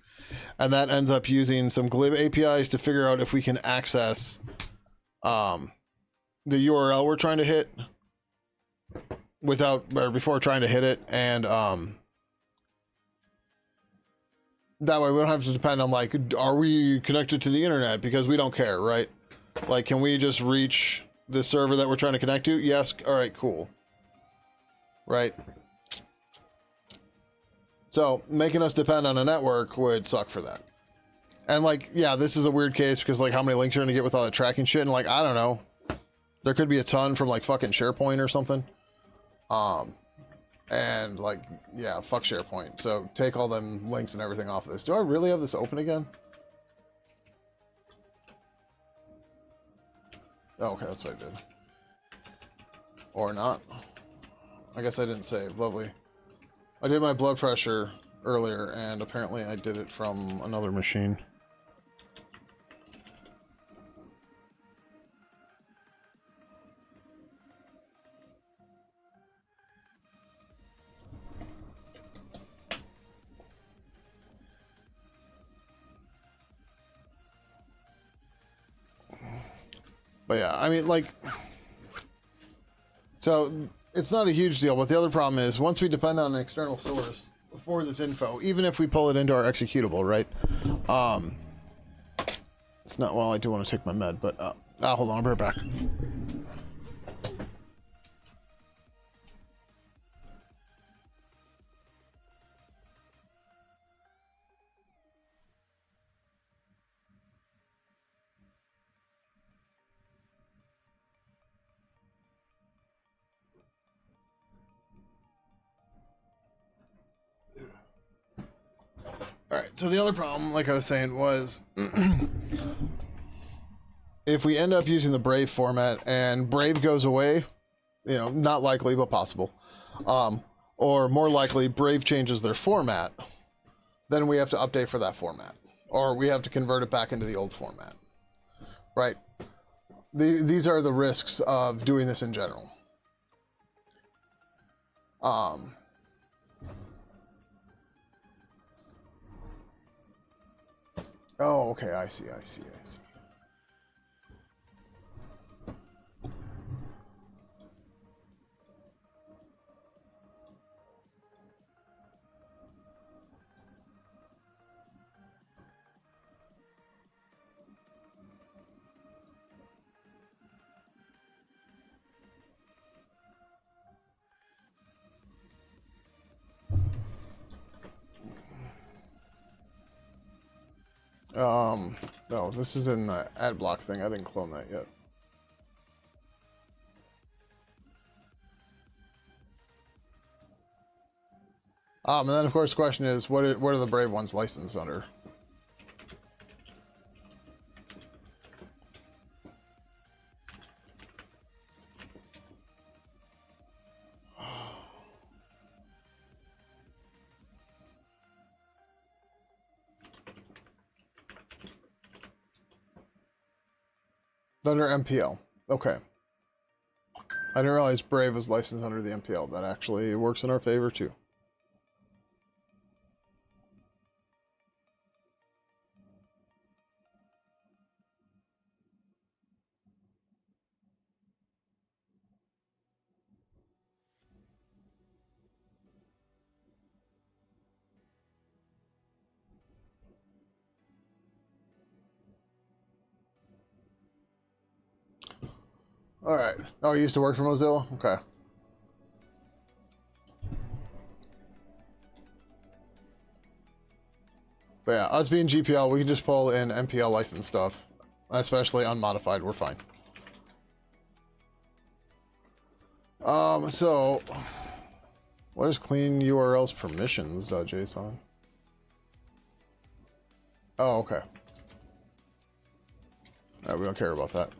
and that ends up using some glib APIs to figure out if we can access the URL we're trying to hit without, or before trying to hit it, and that way we don't have to depend on like, are we connected to the internet? Because we don't care, right? Like, can we just reach the server that we're trying to connect to? Yes. All right, cool. Right. So making us depend on a network would suck for that. And like, yeah, this is a weird case because like how many links you're going to get with all that tracking shit. And like, I don't know, there could be a ton from like fucking SharePoint or something. And like, yeah, fuck SharePoint. So take all them links and everything off of this. Do I really have this open again? Oh, okay, that's what I did. Or not. I guess I didn't save. Lovely. I did my blood pressure earlier, and apparently I did it from another machine. But yeah, I mean, like, so it's not a huge deal, but the other problem is once we depend on an external source for this info, even if we pull it into our executable, right? It's not, well, I do want to take my med, but, hold on, I'll be right back. All right. So the other problem, like I was saying, was if we end up using the Brave format and Brave goes away, you know, not likely but possible, or more likely Brave changes their format, then we have to update for that format, or we have to convert it back into the old format, right? These are the risks of doing this in general. Oh, okay, I see. No, this is in the ad block thing. I didn't clone that yet. And then of course the question is, what are the Brave ones licensed under? Under MPL. Okay. I didn't realize Brave was licensed under the MPL. That actually works in our favor too. All right. Oh, you used to work for Mozilla? Okay. But yeah, us being GPL, we can just pull in MPL license stuff, especially unmodified. We're fine. So what is clean URLs permissions.json? Oh, okay. All right, we don't care about that.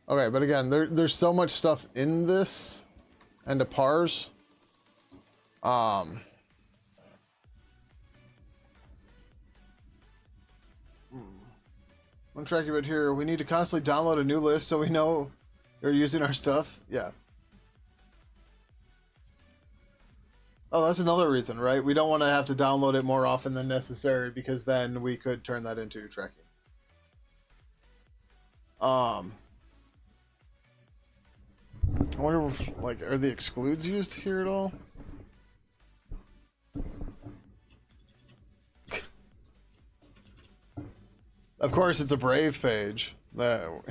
Okay, but again, there's so much stuff in this and to parse. One track you bit here. We need to constantly download a new list so we know they're using our stuff. Yeah. Oh, that's another reason, right? We don't want to have to download it more often than necessary because then we could turn that into tracking. I wonder if, like, are the excludes used here at all? Of course, it's a Brave page. But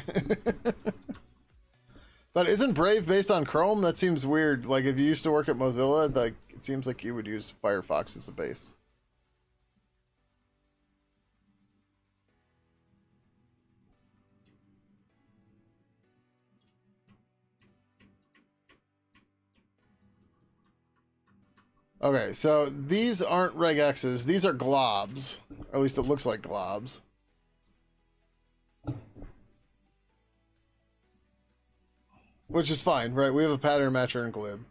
isn't Brave based on Chrome? That seems weird. Like, if you used to work at Mozilla, like, it seems like you would use Firefox as the base. Okay, so these aren't regexes. These are globs. Or at least it looks like globs. Which is fine, right? We have a pattern matcher in glib.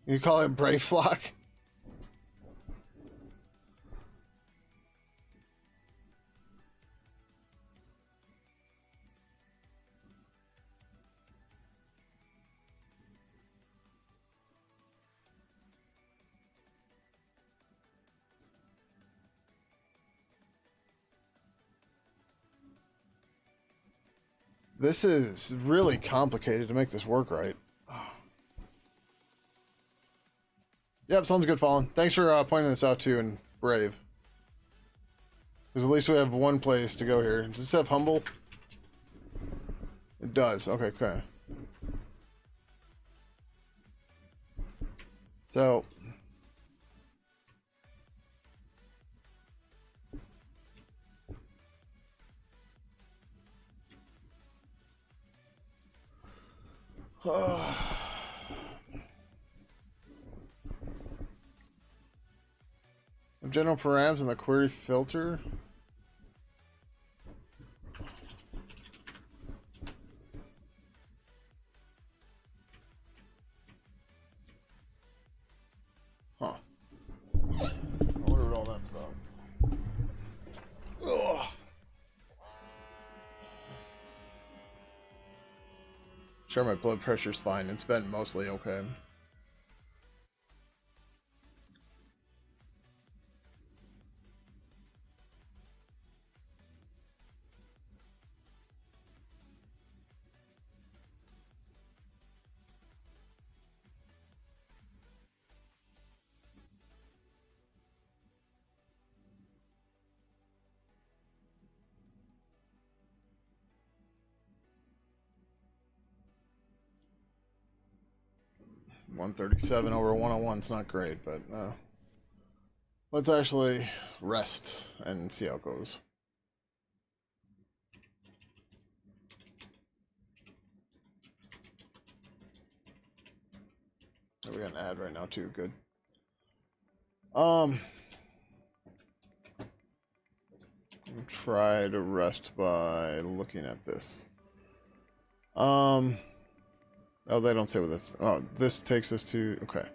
You call it Brave Flock? This is really complicated to make this work right. Yep, sounds good, Fallen. Thanks for pointing this out too, and Brave. Because at least we have one place to go here. Does this have Humble? It does. Okay, okay. So General params in the query filter. Huh. I wonder what all that's about. Ugh. Sure, my blood pressure's fine. It's been mostly okay. .137 over 101 is not great, but let's actually rest and see how it goes. We got an ad right now too. Good. Try to rest by looking at this. Oh, they don't say what this. Oh, this takes us to. Okay.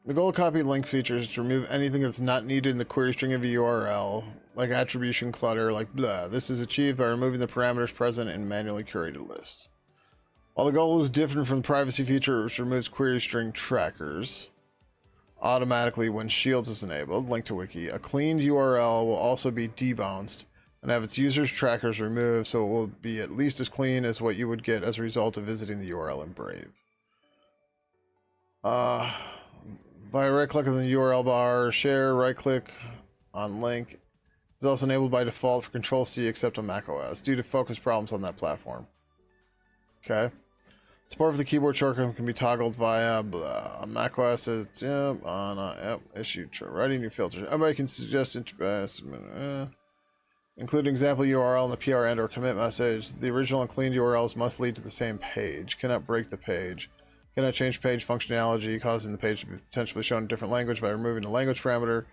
The goal of copy link features is to remove anything that's not needed in the query string of a URL, like attribution clutter, like blah. This is achieved by removing the parameters present in a manually curated list. While the goal is different from the privacy feature, which removes query string trackers automatically when Shields is enabled, link to wiki, a cleaned URL will also be debounced and have its users' trackers removed, so it will be at least as clean as what you would get as a result of visiting the URL in Brave. Via right-click on the URL bar, share, right-click on link. It's also enabled by default for Control-C except on macOS, due to focus problems on that platform. Okay. Support for the keyboard shortcut can be toggled via blah. On macOS, it's issue writing new filters. Everybody can suggest include an example URL in the PR and or commit message. The original and cleaned URLs must lead to the same page. Cannot break the page. Cannot change page functionality, causing the page to be potentially shown in a different language by removing the language parameter.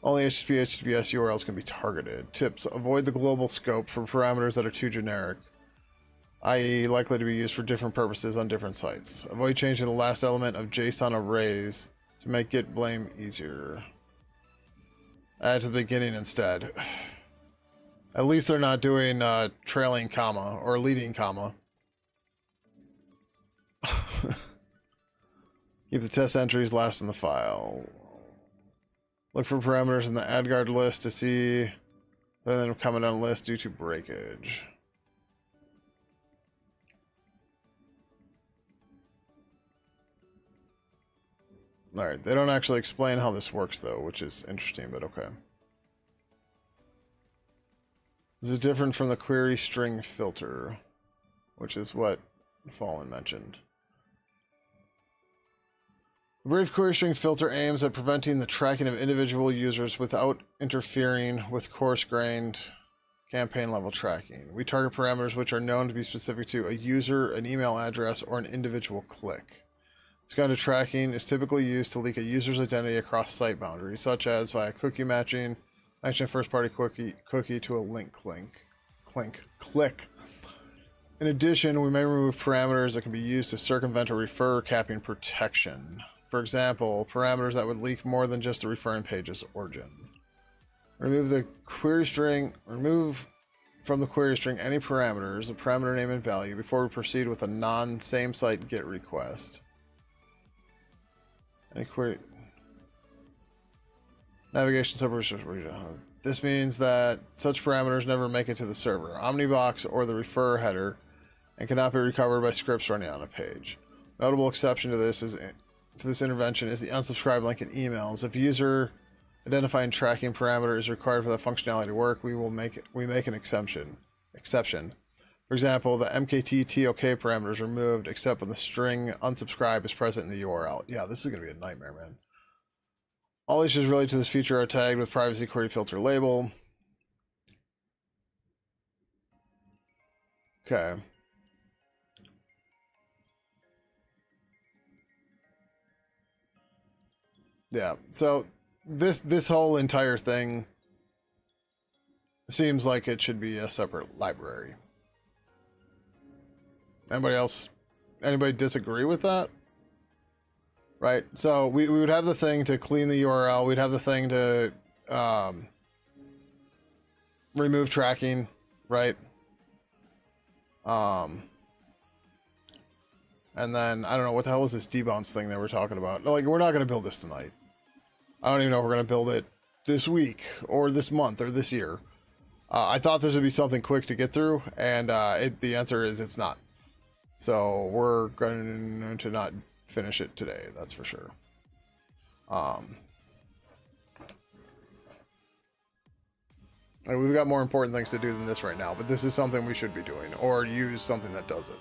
Only HTTP, HTTPS URLs can be targeted. Tips: avoid the global scope for parameters that are too generic, i.e. likely to be used for different purposes on different sites. Avoid changing the last element of JSON arrays to make git blame easier. Add to the beginning instead. At least they're not doing trailing comma or leading comma. Keep the test entries last in the file. Look for parameters in the AdGuard list to see rather than coming on a list due to breakage. Alright, they don't actually explain how this works though, which is interesting, but okay. This is different from the query string filter, which is what Fallen mentioned. The Brave query string filter aims at preventing the tracking of individual users without interfering with coarse-grained campaign-level tracking. We target parameters which are known to be specific to a user, an email address, or an individual click. This kind of tracking is typically used to leak a user's identity across site boundaries, such as via cookie matching, matching a first-party cookie to a link click. In addition, we may remove parameters that can be used to circumvent or refer capping protection. For example, parameters that would leak more than just the referring page's origin. Remove from the query string any parameters, the parameter name and value, before we proceed with a non-same site GET request. Any query navigation subregister. This means that such parameters never make it to the server, Omnibox, or the refer header, and cannot be recovered by scripts running on a page. Notable exception to this intervention is the unsubscribe link in emails. If user identifying tracking parameter is required for that functionality to work, we make an exception. For example, the MKT TOK parameter is removed except when the string unsubscribe is present in the URL. Yeah, this is going to be a nightmare, man. All issues related to this feature are tagged with privacy query filter label. Okay. Yeah, so this whole entire thing seems like it should be a separate library. Anybody else? Anybody disagree with that? Right, so we would have the thing to clean the URL. We'd have the thing to remove tracking, right? And then, I don't know, what the hell was this debounce thing that we're talking about? Like, we're not going to build this tonight. I don't even know if we're going to build it this week, or this month, or this year. I thought this would be something quick to get through, and the answer is it's not. So, we're going to not finish it today, that's for sure. We've got more important things to do than this right now, but this is something we should be doing, or use something that does it.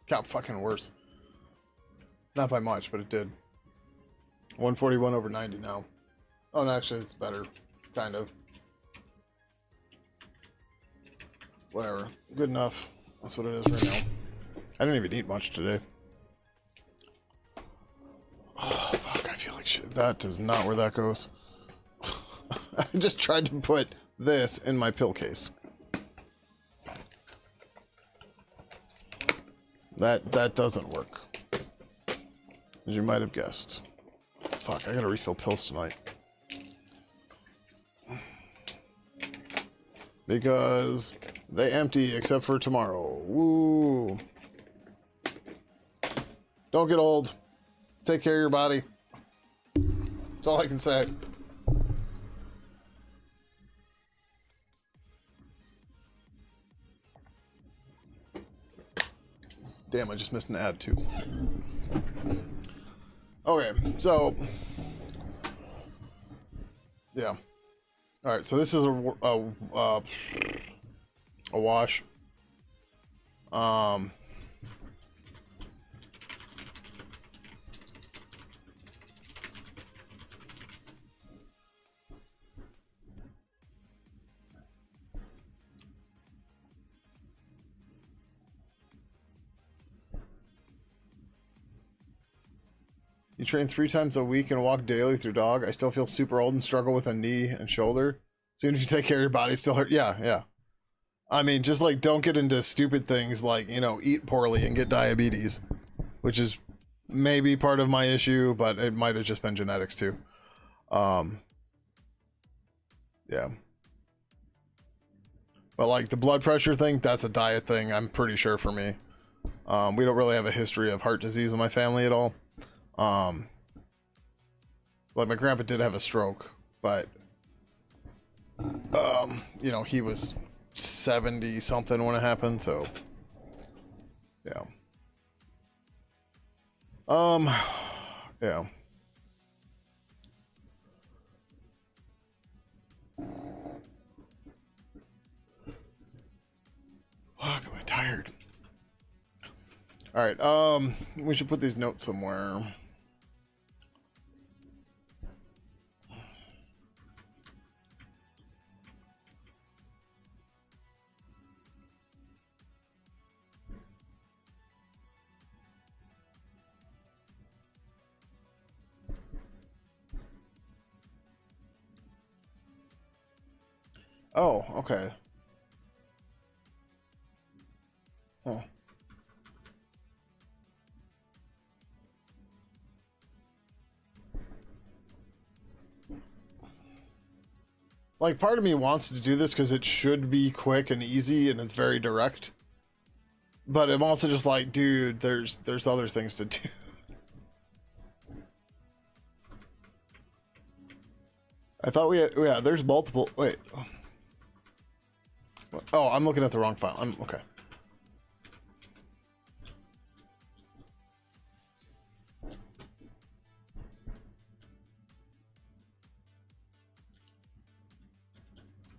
Got fucking worse. Not by much, but it did. 141 over 90 now. Oh, no, actually, it's better. Kind of. Whatever. Good enough. That's what it is right now. I didn't even eat much today. Oh, fuck. I feel like shit. That is not where that goes. I just tried to put this in my pill case. That doesn't work. As you might have guessed. Fuck, I gotta refill pills tonight. Because they empty except for tomorrow. Woo! Don't get old. Take care of your body. That's all I can say. Damn, I just missed an ad too. Okay, so yeah. All right, so this is a wash. You train 3 times a week and walk daily through dog. I still feel super old and struggle with a knee and shoulder. Soon as you take care of your body, still hurt. Yeah, yeah. I mean, just like don't get into stupid things like, you know, eat poorly and get diabetes, which is maybe part of my issue, but it might have just been genetics too. Yeah. But like the blood pressure thing, that's a diet thing, I'm pretty sure for me. We don't really have a history of heart disease in my family at all. Like my grandpa did have a stroke, but you know, he was 70 something when it happened, so yeah. Yeah. Fuck, am I tired? All right, we should put these notes somewhere. Oh, okay. Huh. Like, part of me wants to do this because it should be quick and easy and it's very direct. But I'm also just like, dude, there's other things to do. I thought we had, yeah, there's multiple, wait. Oh, I'm looking at the wrong file. Okay.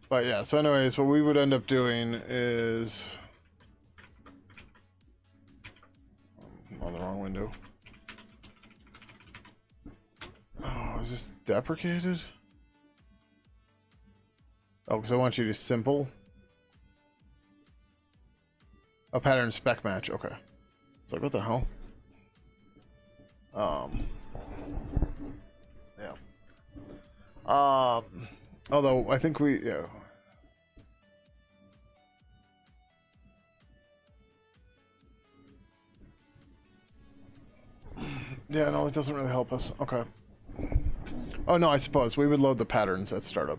But yeah, so anyways, what we would end up doing is... on the wrong window. Oh, is this deprecated? Oh, because I want you to simple. A pattern spec match, okay. It's like, what the hell? Yeah. Although, I think we, yeah. Yeah, no, it doesn't really help us. Okay. Oh, no, I suppose. We would load the patterns at startup.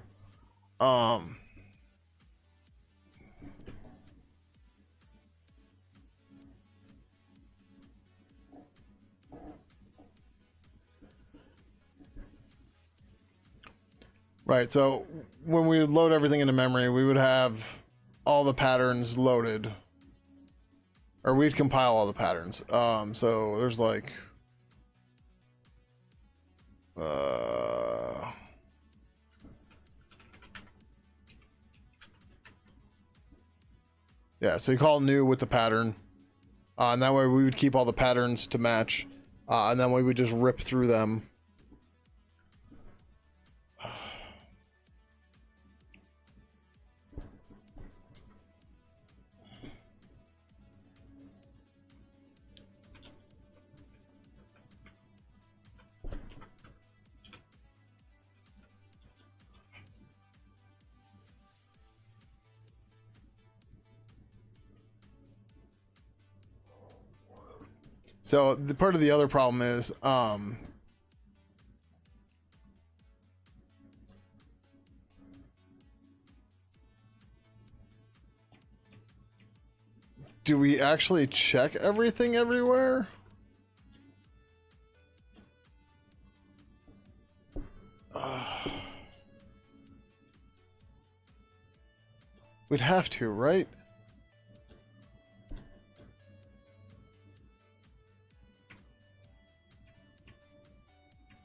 Right, so when we load everything into memory, we would have all the patterns loaded. Or we'd compile all the patterns. So there's like... yeah, so you call new with the pattern. And that way we would keep all the patterns to match. And then we would just rip through them. So the part of the other problem is, do we actually check everything everywhere? We'd have to, right?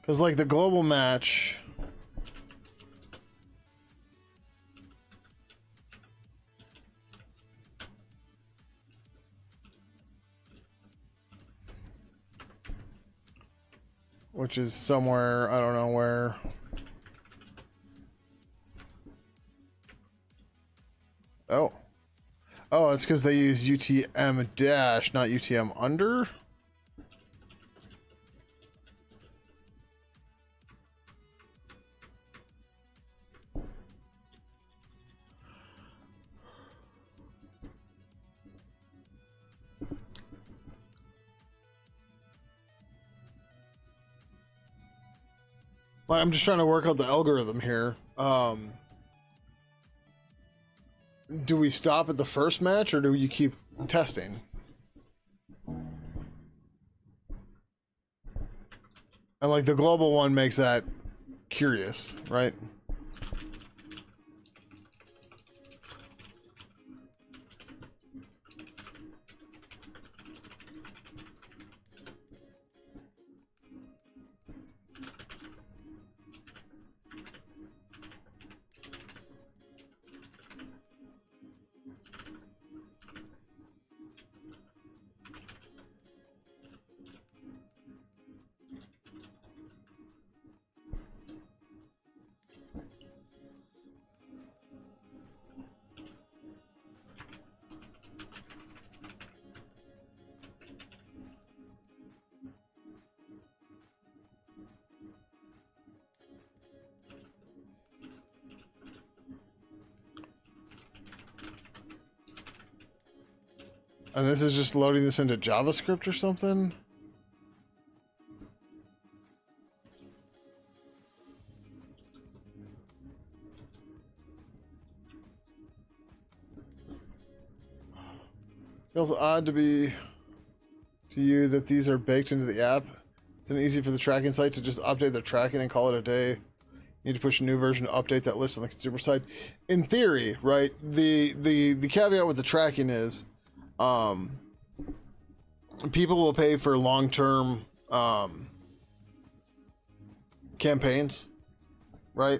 Because, like, the global match... which is somewhere, I don't know where... Oh. Oh, it's because they use UTM dash, not UTM under? Well, I'm just trying to work out the algorithm here. Do we stop at the first match, or do you keep testing? And like the global one makes that curious, right? And this is just loading this into JavaScript or something? Feels odd to you that these are baked into the app. Isn't it easy for the tracking site to just update their tracking and call it a day? You need to push a new version to update that list on the consumer side. In theory, right? The caveat with the tracking is people will pay for long-term campaigns, right?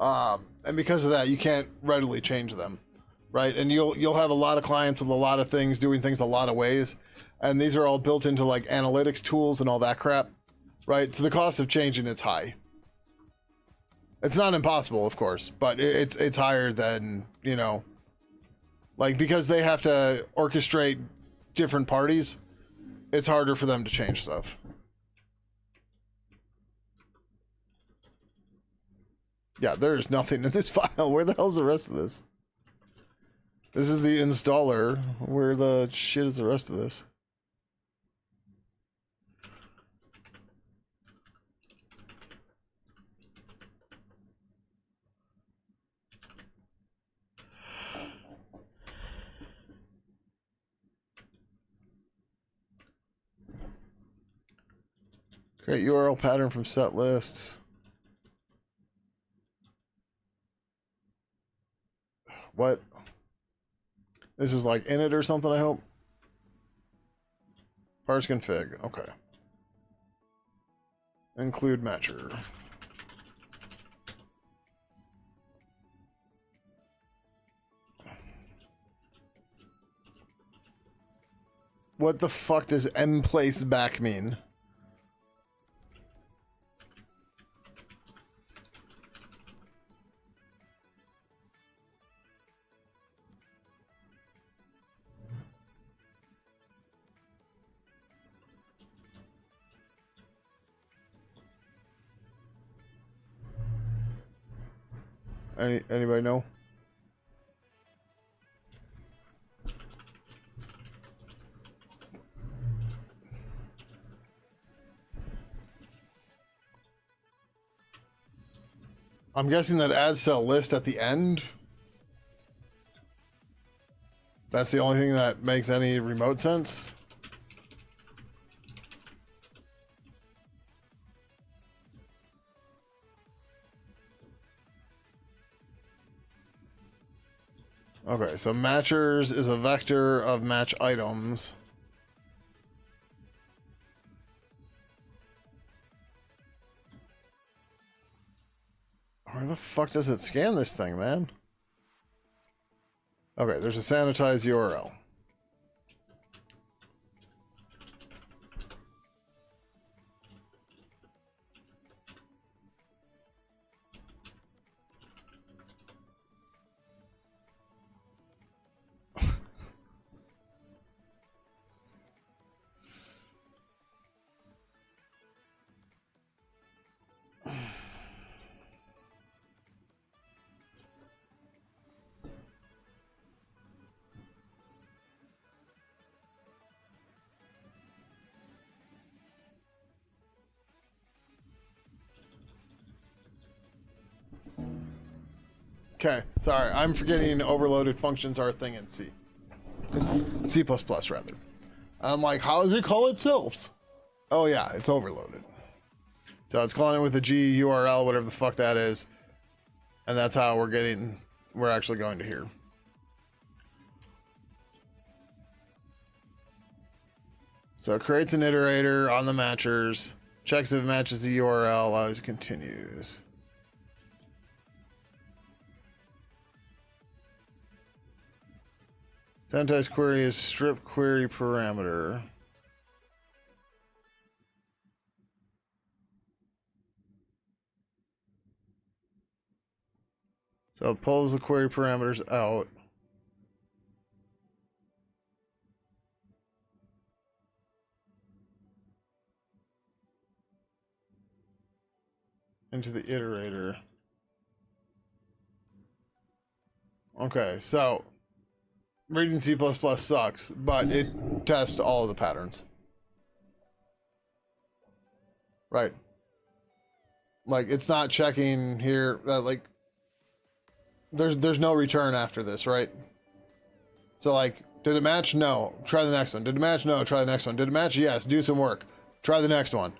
And because of that, you can't readily change them, right? And you'll have a lot of clients with a lot of things doing things a lot of ways, and these are all built into like analytics tools and all that crap, right? So the cost of changing it's high. It's not impossible, of course, but it's higher than, you know, like, because they have to orchestrate different parties, it's harder for them to change stuff. Yeah, there's nothing in this file. Where the hell's the rest of this? This is the installer. Where the shit is the rest of this? Create URL pattern from set lists. What? This is like init or something, I hope. Parse config. Okay. Include matcher. What the fuck does mplace back mean? Anybody know? I'm guessing that add cell list at the end. That's the only thing that makes any remote sense. Okay, so matchers is a vector of match items. Where the fuck does it scan this thing, man? Okay, there's a sanitized URL. Okay, sorry, I'm forgetting overloaded functions are a thing in C. C++, rather. I'm like, how does it call itself? Oh yeah, it's overloaded. So it's calling it with a G URL, whatever the fuck that is. And that's how we're actually going to here. So it creates an iterator on the matchers, checks if it matches the URL, allows it continues. Sanitized query is strip query parameter. So it pulls the query parameters out. Into the iterator. Okay, so reading C++ sucks, but it tests all of the patterns. Right. Like, it's not checking here, like, there's no return after this, right? So, like, did it match? No. Try the next one. Did it match? No. Try the next one. Did it match? Yes. Do some work. Try the next one.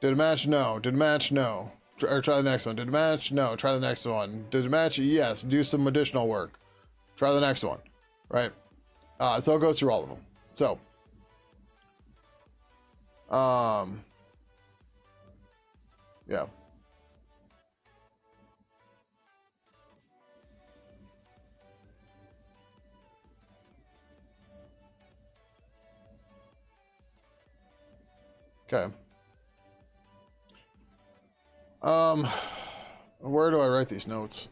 Did it match? No. Did it match? No. Or try the next one. Did it match? No. Try the next one. Did it match? Yes. Do some additional work. Try the next one. Right? So it goes through all of them. So, yeah. Okay. Where do I write these notes?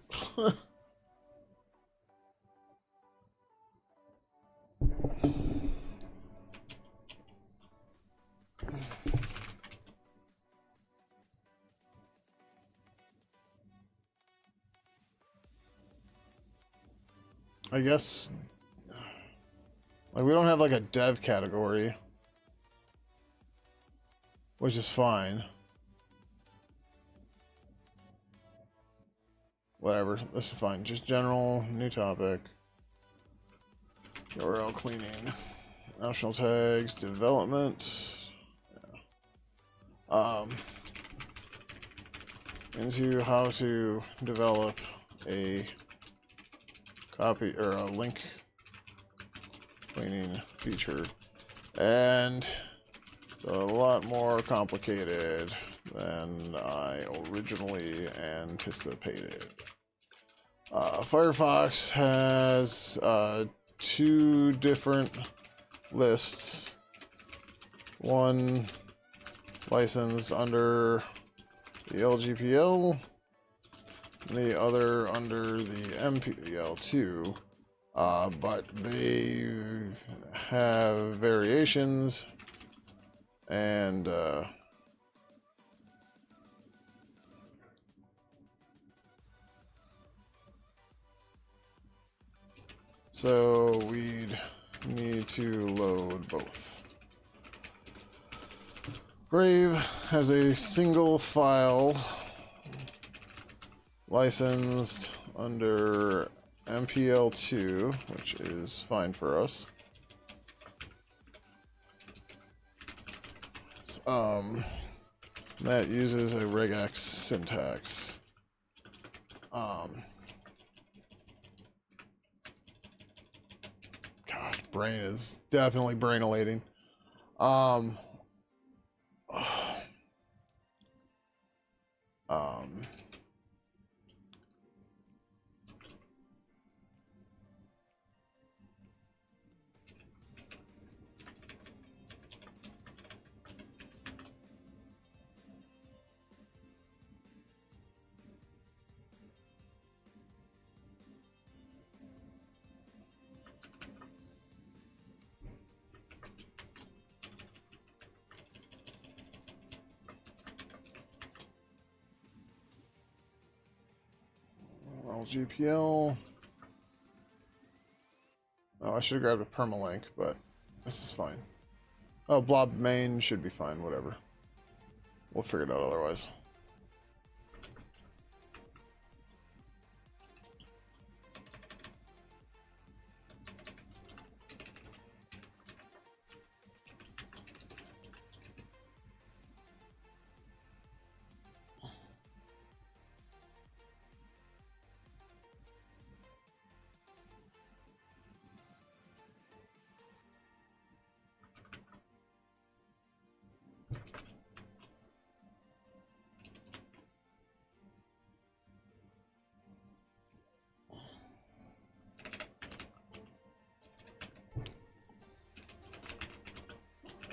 I guess, like, we don't have like a dev category, which is fine. Whatever, this is fine. Just general, new topic, URL cleaning, optional tags, development. Yeah. Into how to develop a copy or a link cleaning feature, and it's a lot more complicated than I originally anticipated. Firefox has 2 different lists, one licensed under the LGPL, the other under the MPL2, but they have variations, and so we'd need to load both. Brave has a single file licensed under MPL2, which is fine for us. That uses a regex syntax. God, brain is definitely brain-elating. LGPL. Oh, I should have grabbed a permalink, but this is fine. Oh, blob main should be fine, whatever. We'll figure it out otherwise.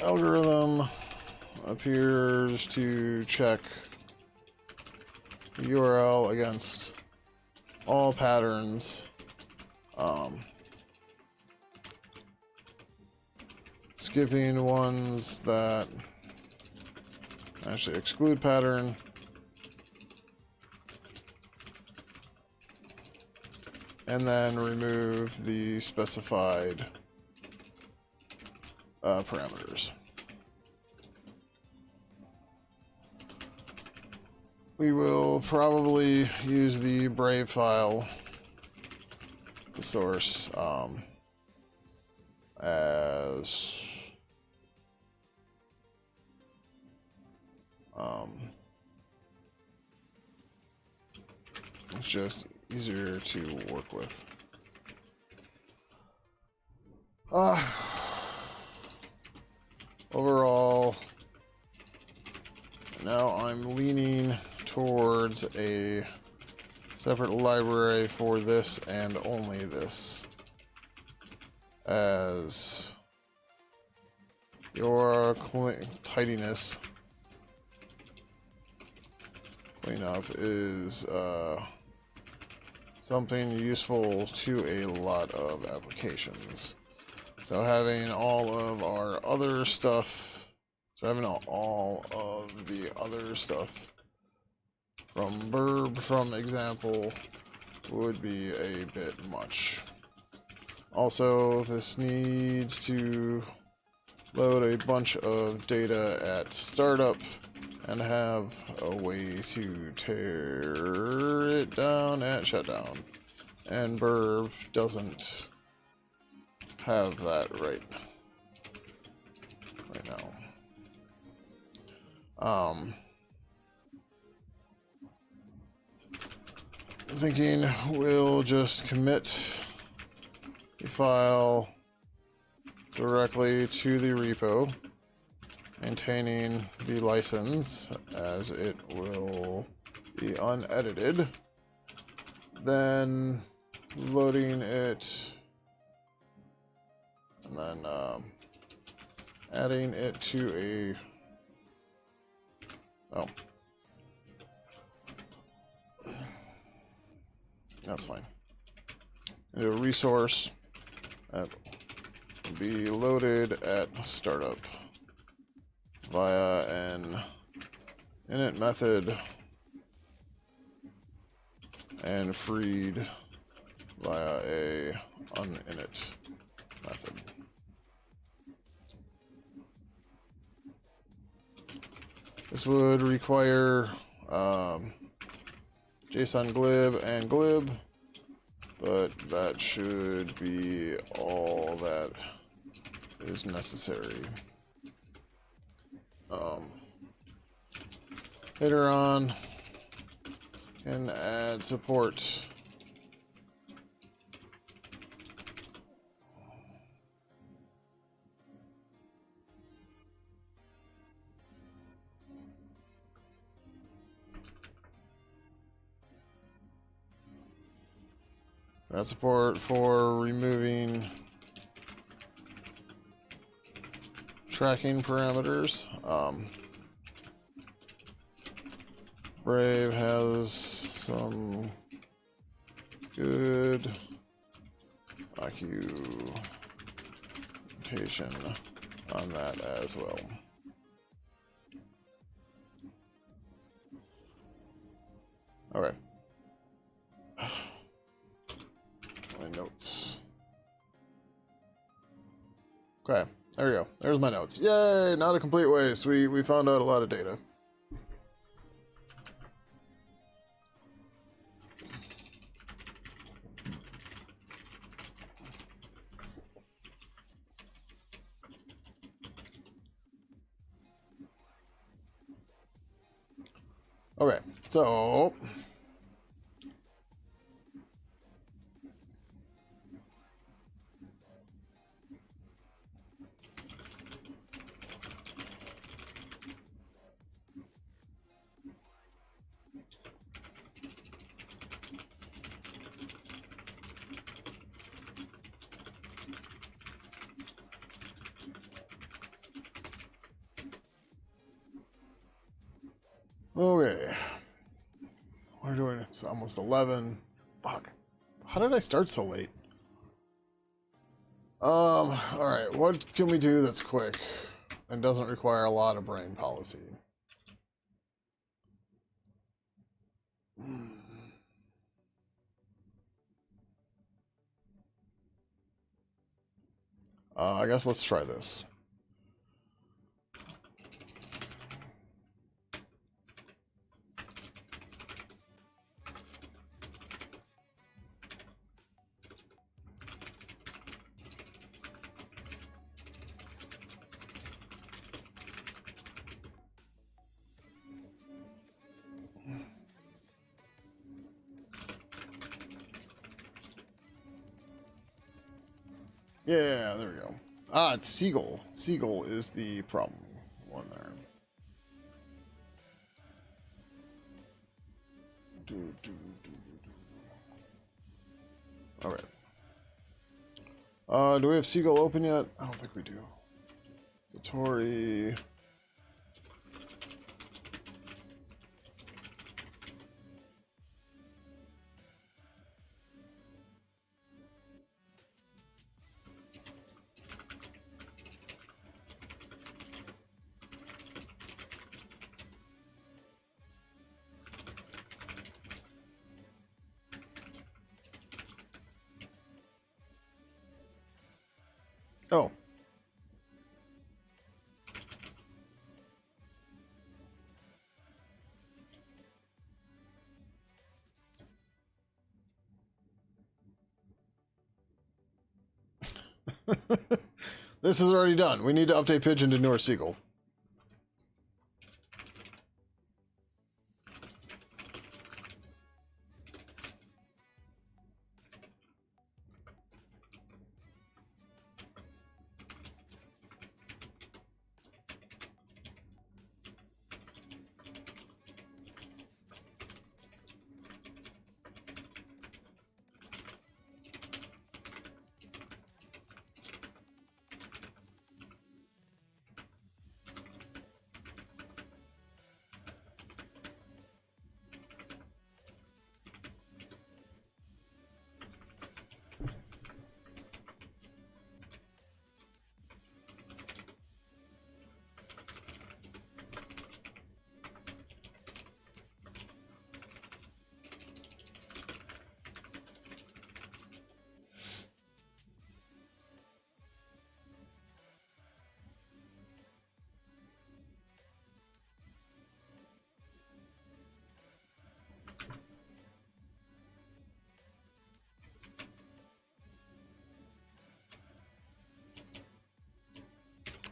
Algorithm appears to check the URL against all patterns. Skipping ones that actually exclude pattern. And then remove the specified parameters. We will probably use the Brave file, the source, as it's just easier to work with. Overall, now I'm leaning towards a separate library for this and only this, as your tidiness cleanup is something useful to a lot of applications. So having all of our other stuff, having all of the other stuff from Burb, from example, would be a bit much. Also, this needs to load a bunch of data at startup and have a way to tear it down at shutdown. And Burb doesn't have that right now. I'm thinking we'll just commit the file directly to the repo, maintaining the license as it will be unedited, then loading it, and then adding it to a that's fine. A resource that will be loaded at startup via an init method and freed via a uninit method. This would require JSON glib and glib, but that should be all that is necessary. Later on, can add support for removing tracking parameters. Brave has some good documentation on that as well. Okay. My notes. Okay, there we go. There's my notes. Yay! Not a complete waste. We found out a lot of data. Okay, so okay. We're doing it's almost 11. Fuck. How did I start so late? Alright, what can we do that's quick and doesn't require a lot of brain policy? I guess let's try this. Yeah, there we go. Ah, it's Seagull. Seagull is the problem one there. Alright. Do we have Seagull open yet? I don't think we do. It's a inventory. Oh. This is already done. We need to update Pidgin to newer Seagull.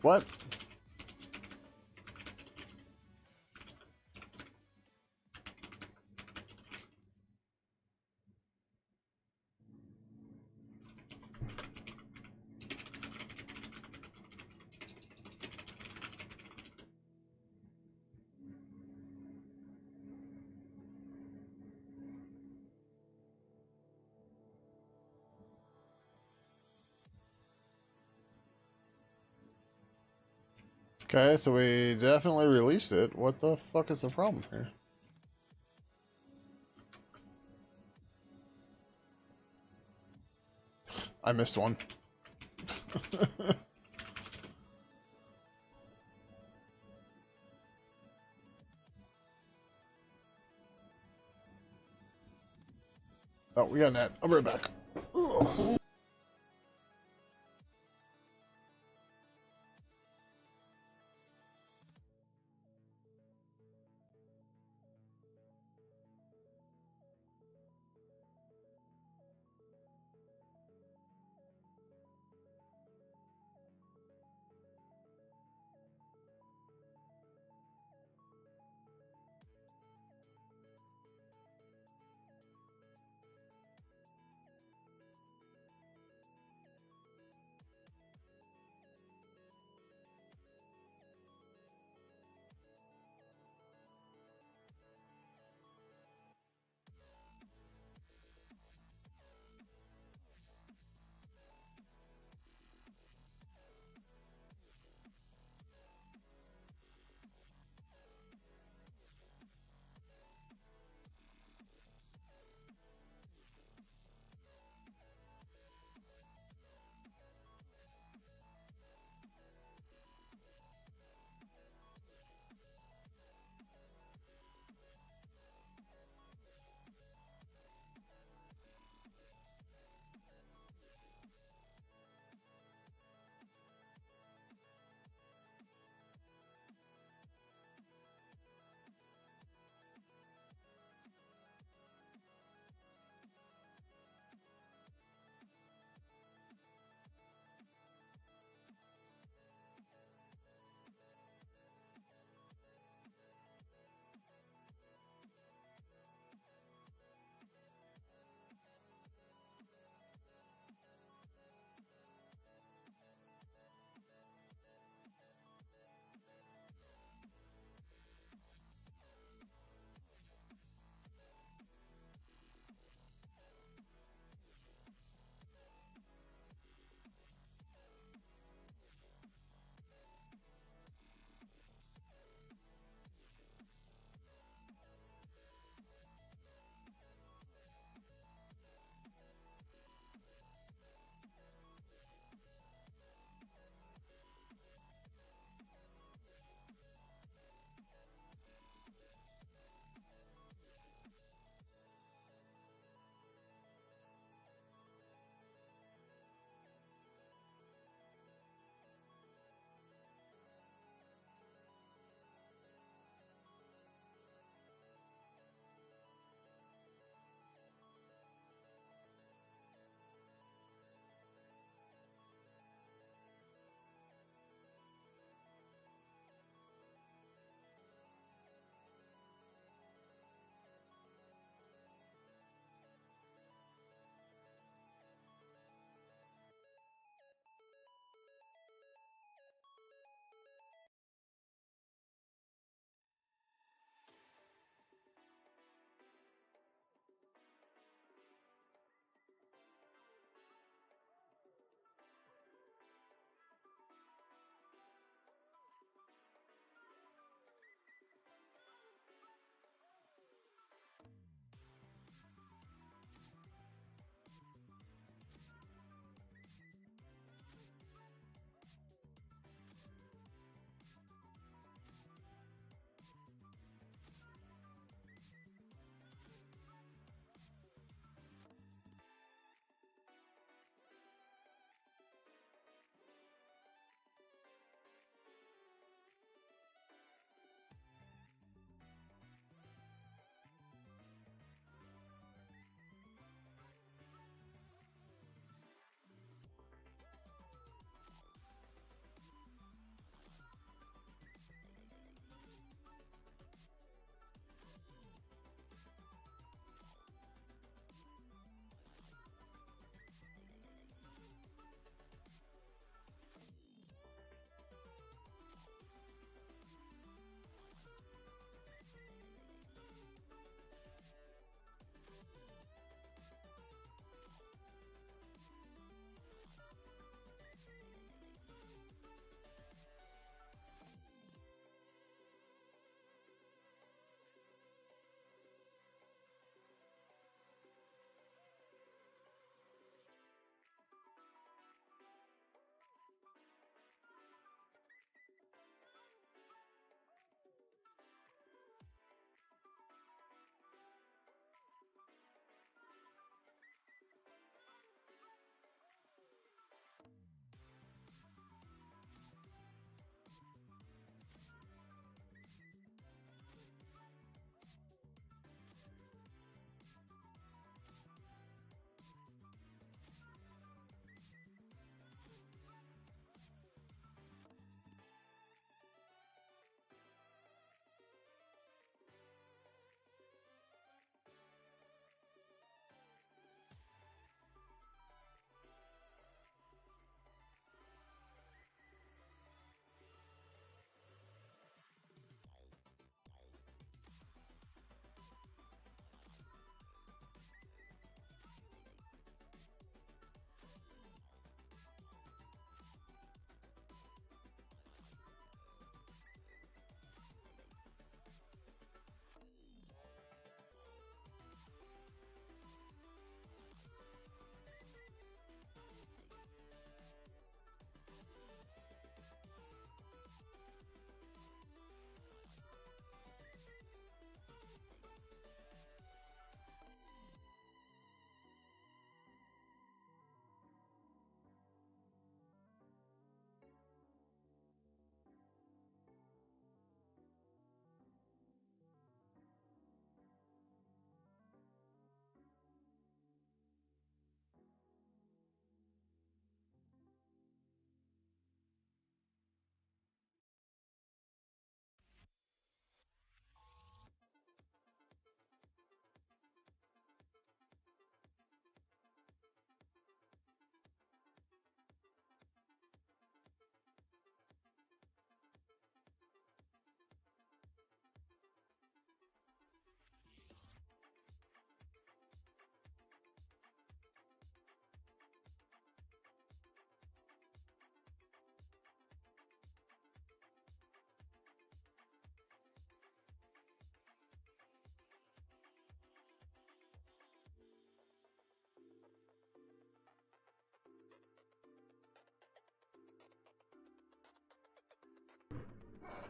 What? Okay, so we definitely released it. What the fuck is the problem here? I missed one. Oh, we got an ad. I'll be right back. Ugh.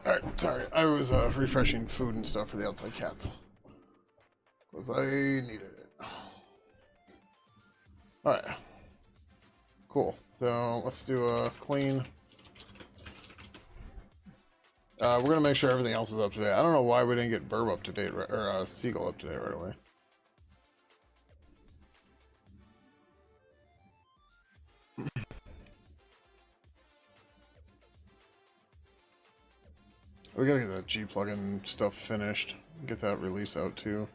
Alright, sorry. I was refreshing food and stuff for the outside cats. Because I needed it. Alright. Cool. So let's do a clean. We're going to make sure everything else is up to date. I don't know why we didn't get Burb up to date, or Seagull up to date right away. We gotta get that G plugin stuff finished. Get that release out too.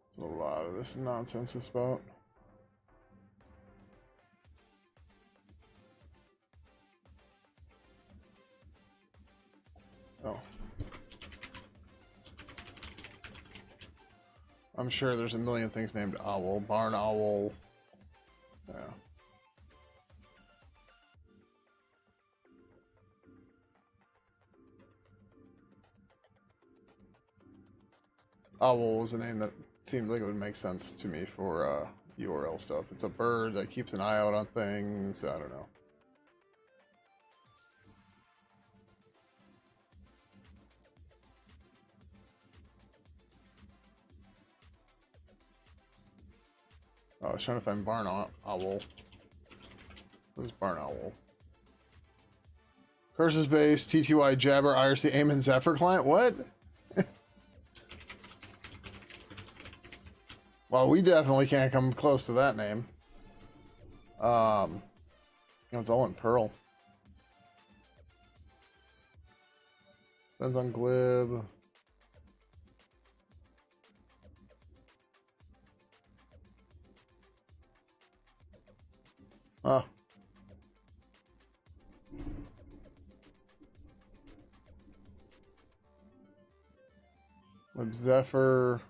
That's what a lot of this nonsense is about. Oh. I'm sure there's a million things named Owl. Barn Owl. Yeah. Owl was a name that seemed like it would make sense to me for URL stuff. It's a bird that keeps an eye out on things. I don't know. Oh, I was trying to find Barn Owl. Who's Barn Owl? Curses Base, TTY, Jabber, IRC, Aim, Zephyr client? What? Well, we definitely can't come close to that name. It's all in Perl. Depends on Glib. Huh. Lib Zephyr.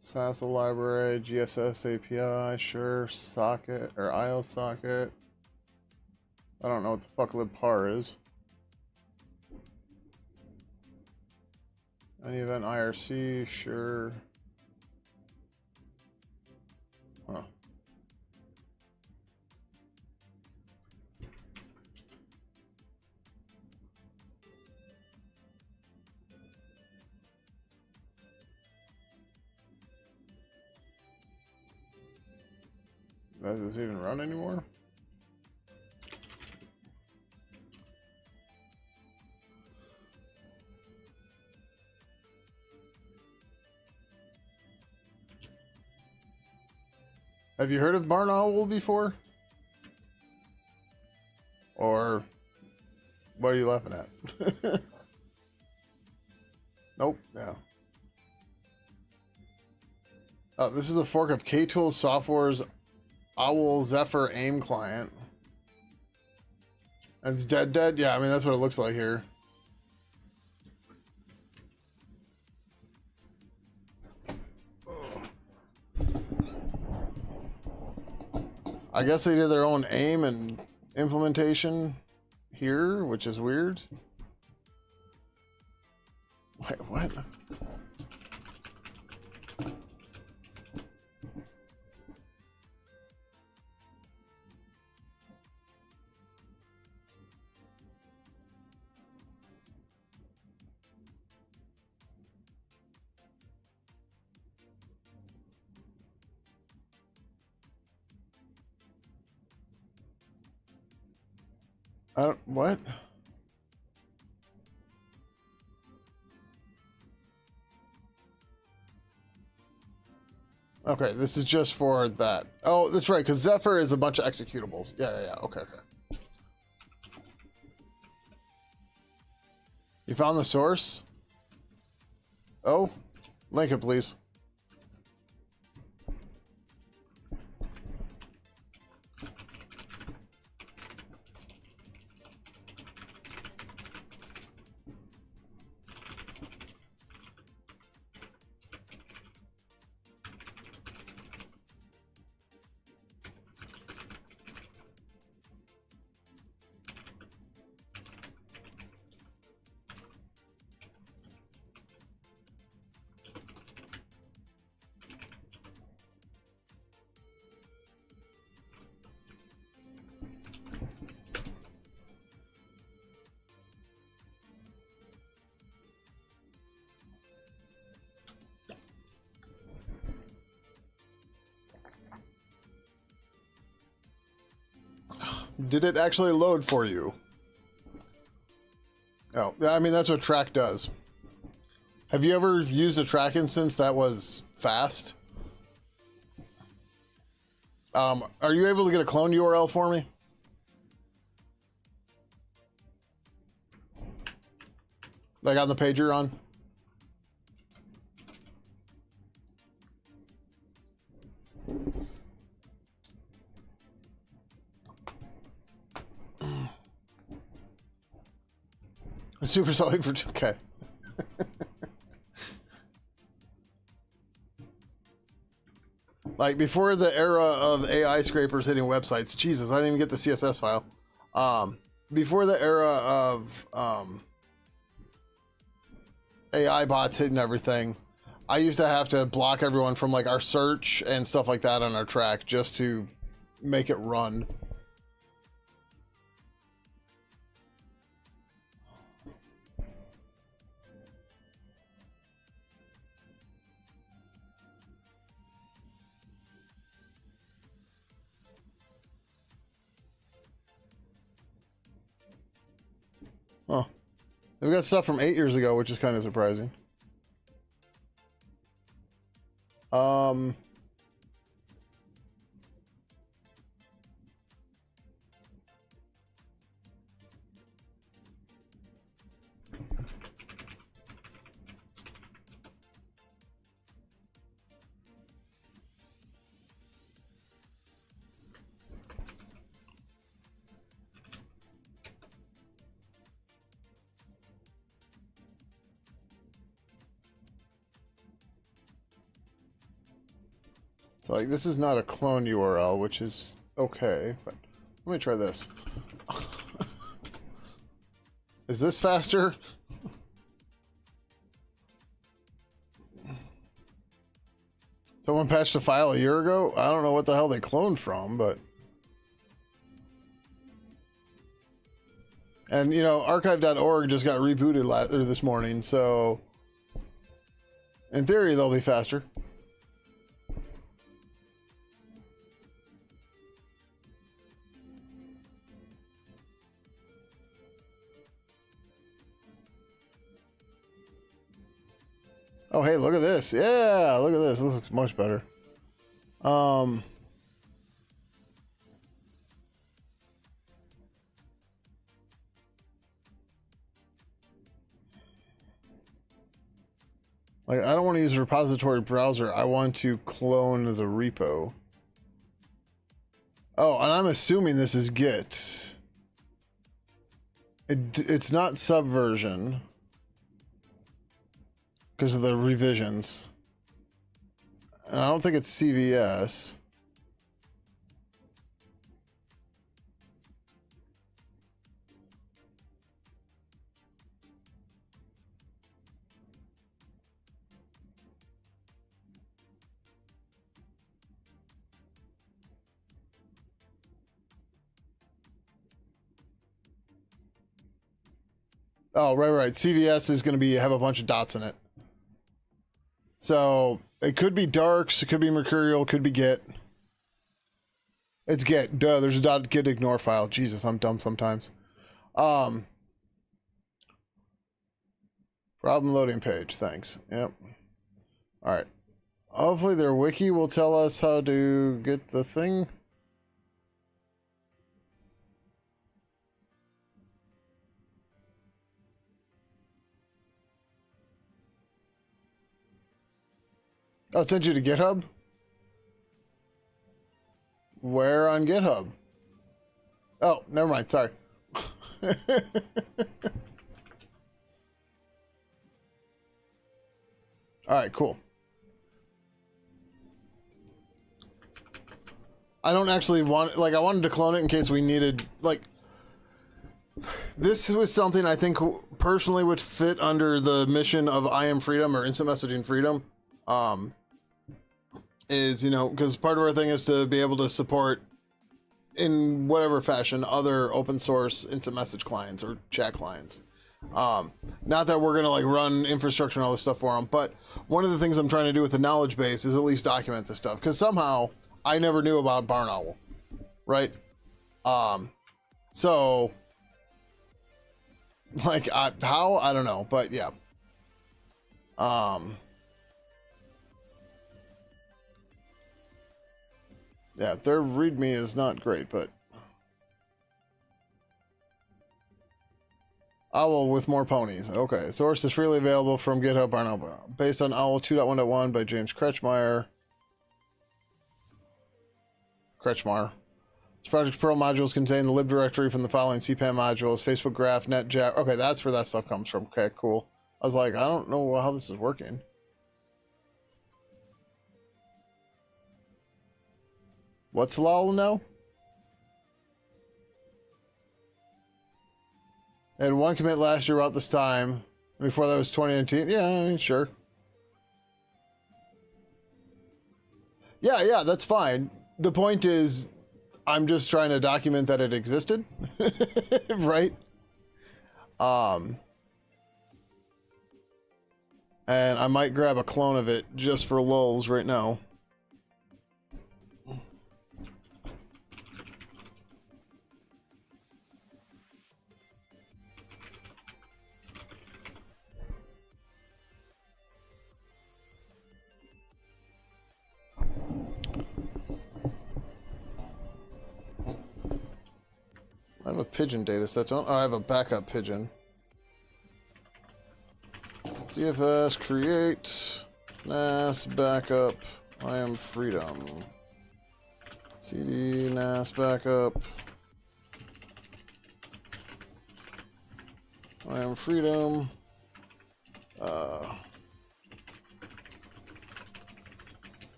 Sassel library, GSS API, sure, socket, or IO socket. I don't know what the fuck libpar is. Any event IRC, sure. Huh. Does this even run anymore? Have you heard of Barn Owl before? Or what are you laughing at? Nope, yeah. Oh, this is a fork of K-Tools Software's Owl Zephyr AIM client. That's dead? Yeah, I mean, that's what it looks like here. I guess they did their own AIM and implementation here, which is weird. Wait, what? What? Okay, this is just for that. Oh, that's right, because Zephyr is a bunch of executables. Yeah, okay. You found the source? Oh, link it, please. Did it actually load for you? Oh, I mean, that's what track does. Have you ever used a track instance that was fast? Are you able to get a clone URL for me? Like on the page you're on? Super solid for 2K. Like before the era of AI scrapers hitting websites, Jesus, I didn't even get the CSS file. Before the era of AI bots hitting everything, I used to have to block everyone from like our search and stuff like that on our track just to make it run. Oh, we've got stuff from 8 years ago, which is kind of surprising. So like this is not a clone URL, which is okay, but let me try this. Is this faster? Someone patched a file a year ago? I don't know what the hell they cloned from, but... And, you know, archive.org just got rebooted this morning, so... In theory, they'll be faster. Oh, hey, look at this. Yeah, look at this. This looks much better. Like, I don't want to use a repository browser. I want to clone the repo. Oh, and I'm assuming this is Git. It's not Subversion. Because of the revisions. And I don't think it's CVS. Oh, right. CVS is going to have a bunch of dots in it. So it could be darks, it could be mercurial, it could be Git. It's Git. Duh, there's a .git ignore file. Jesus, I'm dumb sometimes. Problem loading page. Thanks. Yep. All right. Hopefully their wiki will tell us how to get the thing. Oh, it sent you to GitHub? Where on GitHub? Oh, never mind. Sorry. All right, cool. I don't actually want, like, I wanted to clone it in case we needed, like, this was something I think personally would fit under the mission of IM Freedom or Instant Messaging Freedom. Is, you know, because part of our thing is to be able to support in whatever fashion other open source instant message clients or chat clients. Not that we're gonna like run infrastructure and all this stuff for them, but one of the things I'm trying to do with the knowledge base is at least document this stuff, because somehow I never knew about Barn Owl, right? So, like, how? I don't know, but yeah. Yeah, their README is not great, but Owl with more ponies. Okay, source is freely available from GitHub Arnold, based on Owl 2.1.1 by James Kretschmar. This project's Perl modules contain the lib directory from the following CPAN modules: Facebook Graph, NetJack. Okay, that's where that stuff comes from. Okay, cool. I was like, I don't know how this is working. What's LOL now? And one commit last year about this time. Before that was 2019. Yeah, I mean, sure. Yeah, that's fine. The point is, I'm just trying to document that it existed. Right? And I might grab a clone of it just for lulz right now. I have a Pidgin dataset, don't I? I have a backup Pidgin. CFS create NAS backup. I am freedom. CD NAS backup. I am freedom.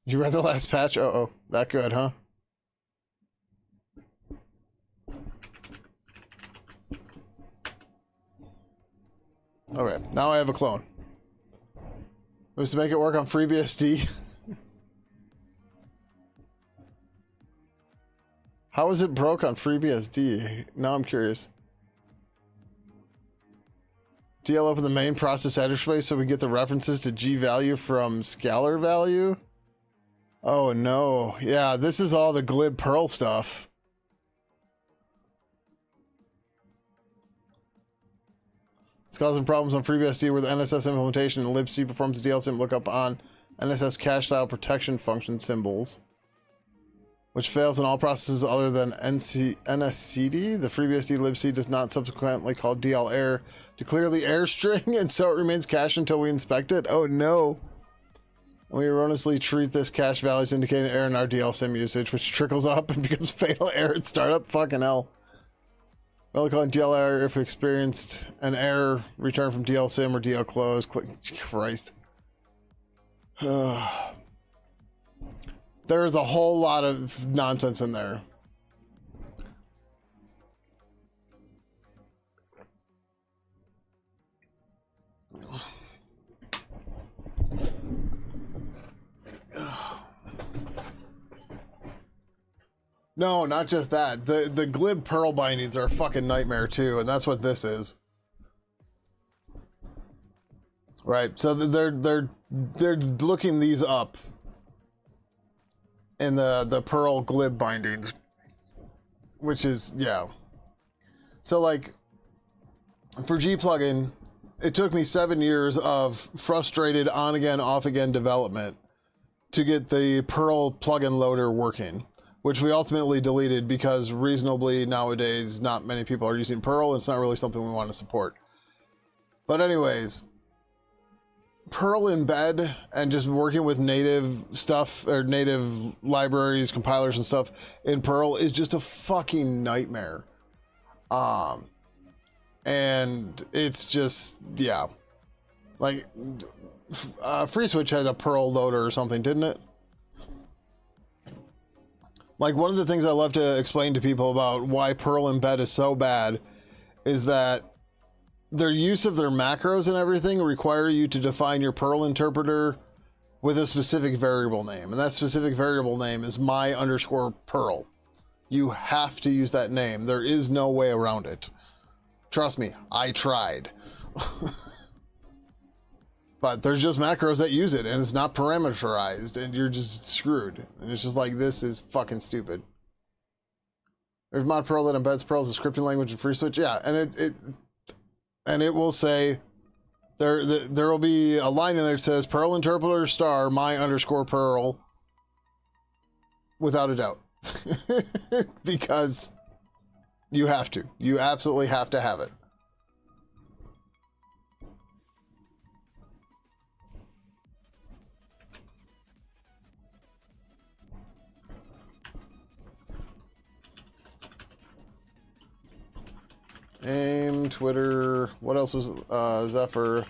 You read the last patch? Uh-oh. That good, huh? Okay, now I have a clone. It was to make it work on FreeBSD. How is it broke on FreeBSD? Now I'm curious. DL open the main process address space so we get the references to G value from scalar value? Oh no. Yeah, this is all the glib Perl stuff. It's causing problems on FreeBSD where the NSS implementation and libc performs the DLSim lookup on NSS cache style protection function symbols, which fails in all processes other than NSCD. The FreeBSD libc does not subsequently call DLAir to clear the error string, and so it remains cached until we inspect it. Oh no. We erroneously treat this cache value as indicating error in our DLSim usage, which trickles up and becomes fatal error at startup. Fucking hell. We'll call it DL error if we experienced an error return from DLSim or DL close. Christ. There is a whole lot of nonsense in there. No, not just that. The glib Perl bindings are a fucking nightmare too, and that's what this is. Right. So they're looking these up in the Perl glib bindings, which is, yeah. So like for G plugin, it took me 7 years of frustrated on again, off again development to get the Perl plugin loader working, which we ultimately deleted because reasonably nowadays not many people are using Perl, and it's not really something we want to support. But anyways, Perl embed and just working with native stuff or native libraries, compilers and stuff in Perl is just a fucking nightmare. And it's just, yeah. Like, FreeSwitch had a Perl loader or something, didn't it? Like, one of the things I love to explain to people about why Perl embed is so bad is that their use of their macros and everything require you to define your Perl interpreter with a specific variable name. And that specific variable name is my_Perl. You have to use that name. There is no way around it. Trust me, I tried. But there's just macros that use it, and it's not parameterized, and you're just screwed. And it's just like, this is fucking stupid. There's mod Perl that embeds Perl as a scripting language in FreeSwitch. Yeah, and it will say there will be a line in there that says Perl interpreter star my underscore Perl, without a doubt, because you have to. You absolutely have to have it. AIM, Twitter, what else was Zephyr?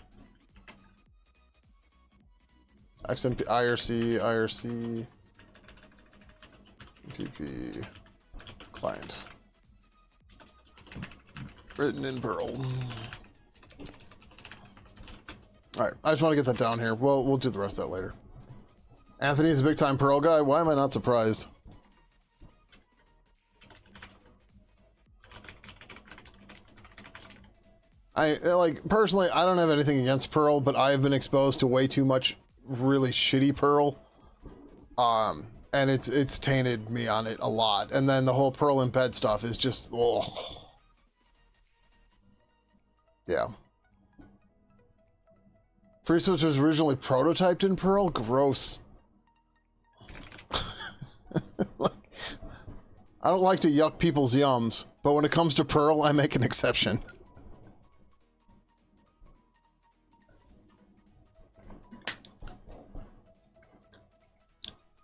XMP, IRC, PP, client. Written in Perl. Alright, I just want to get that down here. We'll do the rest of that later. Anthony's a big time Perl guy. Why am I not surprised? Personally, I don't have anything against Perl, but I have been exposed to way too much really shitty Perl. And it's tainted me on it a lot. And then the whole Perl embed stuff is just, oh. Yeah. FreeSwitch was originally prototyped in Perl? Gross. I don't like to yuck people's yums, but when it comes to Perl, I make an exception.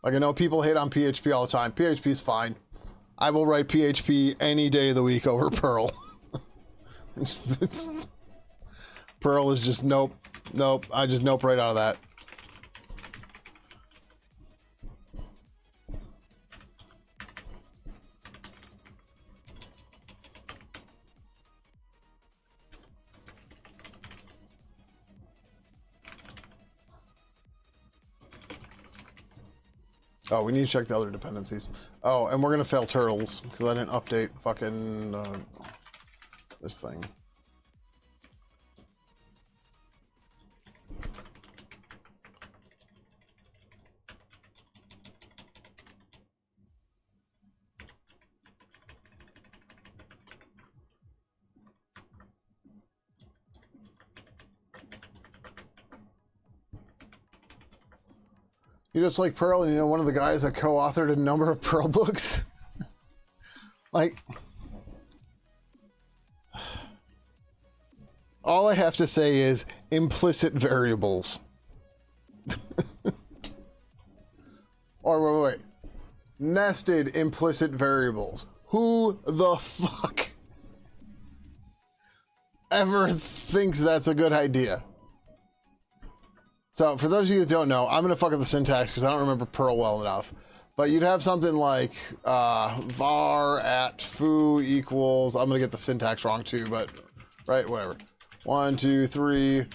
Like, I know people hate on PHP all the time. PHP's fine. I will write PHP any day of the week over Perl. Perl is just nope. Nope. I just nope right out of that. Oh, we need to check the other dependencies. Oh, and we're gonna fail turtles because I didn't update fucking this thing. You just like Perl, and you know one of the guys that co-authored a number of Perl books? Like, all I have to say is implicit variables. Or wait. Nested implicit variables. Who the fuck ever thinks that's a good idea? So, for those of you that don't know, I'm going to fuck up the syntax because I don't remember Perl well enough. But you'd have something like var at foo equals, I'm going to get the syntax wrong too, but, right, whatever. 1, 2, 3.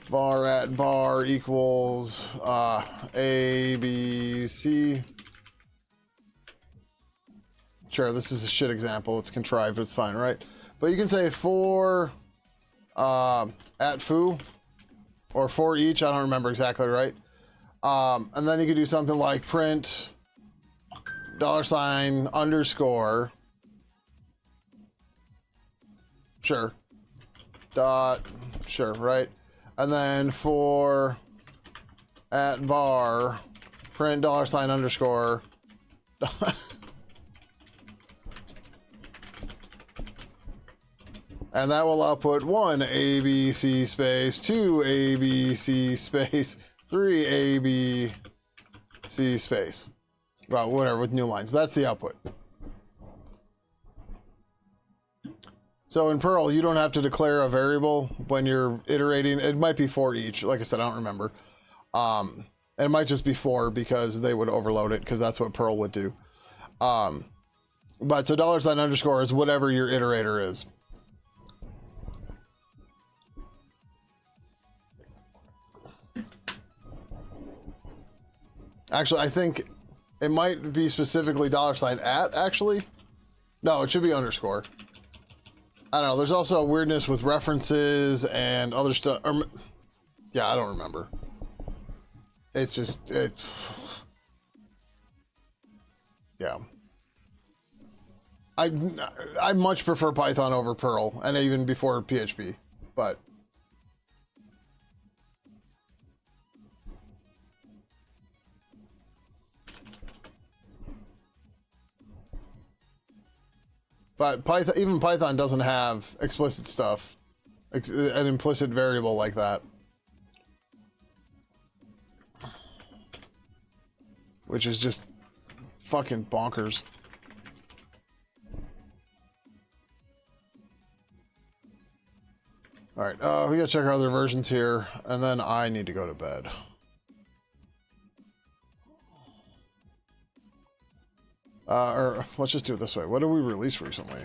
Var at var equals A, B, C. Sure, this is a shit example. It's contrived, but it's fine, right? But you can say for at foo or for each, I don't remember exactly, right? And then you could do something like print $ underscore, sure, dot, sure, right? And then for at var, print $ underscore, and that will output 1 ABC space, 2 ABC space, 3 ABC space. Well, whatever, with new lines. That's the output. So in Perl, you don't have to declare a variable when you're iterating. It might be for each. Like I said, I don't remember. And it might just be for because they would overload it because that's what Perl would do. But so $ underscore is whatever your iterator is. Actually, I think it might be specifically $ at, actually. No, it should be underscore. I don't know. There's also a weirdness with references and other stuff. Yeah, I don't remember. It's just yeah. I much prefer Python over Perl, and even before PHP, but. But Python, even Python doesn't have explicit stuff, an implicit variable like that. Which is just fucking bonkers. Alright, we gotta check our other versions here, and then I need to go to bed. Or let's just do it this way. What did we release recently?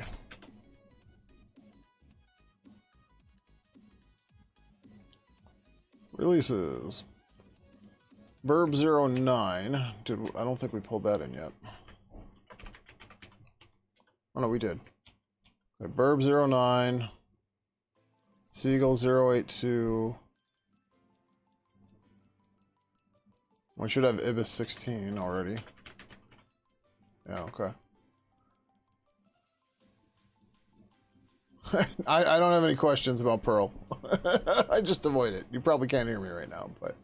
Releases. Burb09. I don't think we pulled that in yet. Oh no, we did. Okay, Burb09. Seagull082. We should have Ibis16 already. Yeah, okay. I don't have any questions about Perl. I just avoid it. You probably can't hear me right now, but...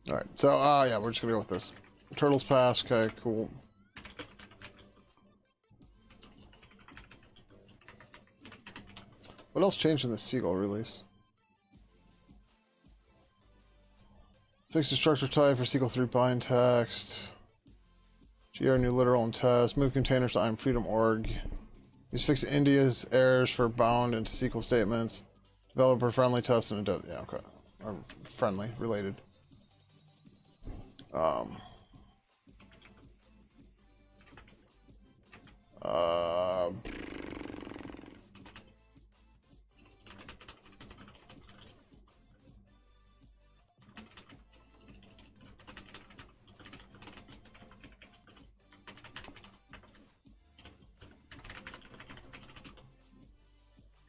Alright, so, yeah, we're just gonna go with this. Turtles Pass, okay, cool. What else changed in the Seagull release? Fix destructor type for Seagull 3 bind text. GR new literal and test. Move containers to IamFreedom.org. Use fix India's errors for bound and SQL statements. Developer friendly test and yeah, okay. Or friendly, related.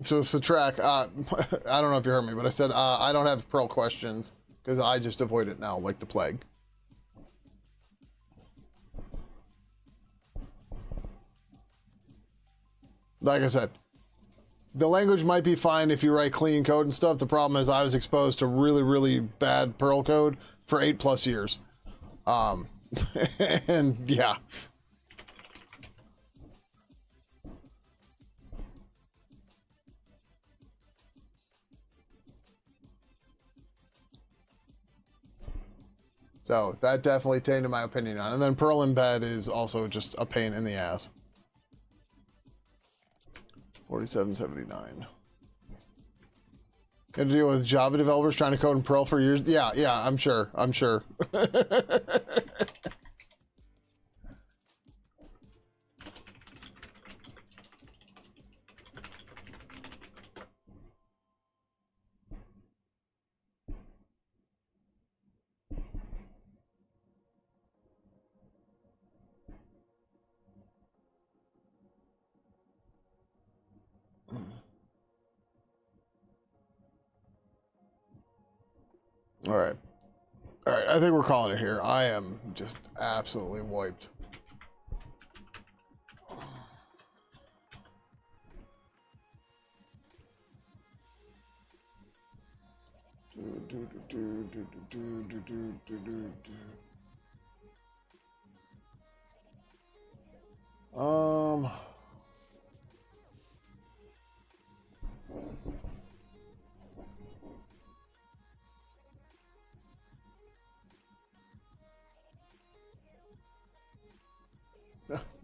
So it's the track. I don't know if you heard me, but I said I don't have Perl questions because I just avoid it now like the plague. Like I said, the language might be fine if you write clean code and stuff. The problem is I was exposed to really, really bad Perl code for 8+ years. And yeah. So that definitely tainted my opinion on it. And then Perl embed is also just a pain in the ass. 4779. Got to deal with Java developers trying to code in Perl for years. Yeah, I'm sure. I'm sure. All right. All right, I think we're calling it here. I am just absolutely wiped.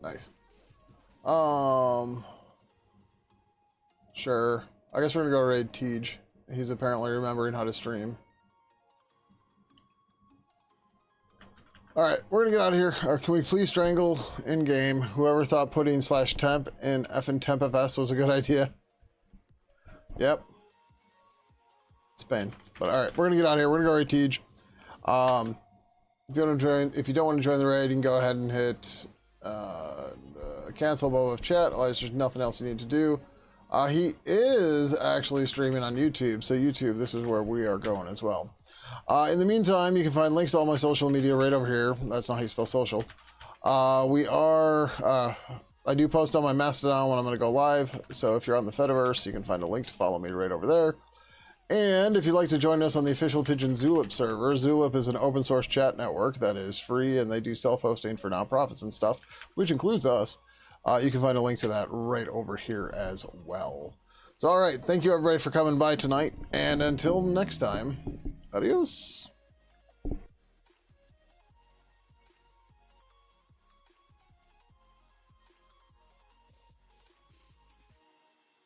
Nice. Sure. I guess we're gonna go raid Tej. He's apparently remembering how to stream. Alright, we're gonna get out of here. Or can we please strangle in-game? Whoever thought putting /temp in effing tempfs was a good idea. Yep. Spain. But alright, we're gonna get out of here. We're gonna go raid Tej. If you don't want to join the raid, you can go ahead and hit cancel above chat. Otherwise, there's nothing else you need to do. He is actually streaming on YouTube, so YouTube, this is where we are going as well. In the meantime, you can find links to all my social media right over here. That's not how you spell social. I do post on my Mastodon when I'm going to go live, so if you're on the Fediverse, you can find a link to follow me right over there. And if you'd like to join us on the official Pidgin Zulip server, Zulip is an open source chat network that is free, and they do self-hosting for nonprofits and stuff, which includes us. You can find a link to that right over here as well. So, all right, thank you everybody for coming by tonight, and until next time, adios.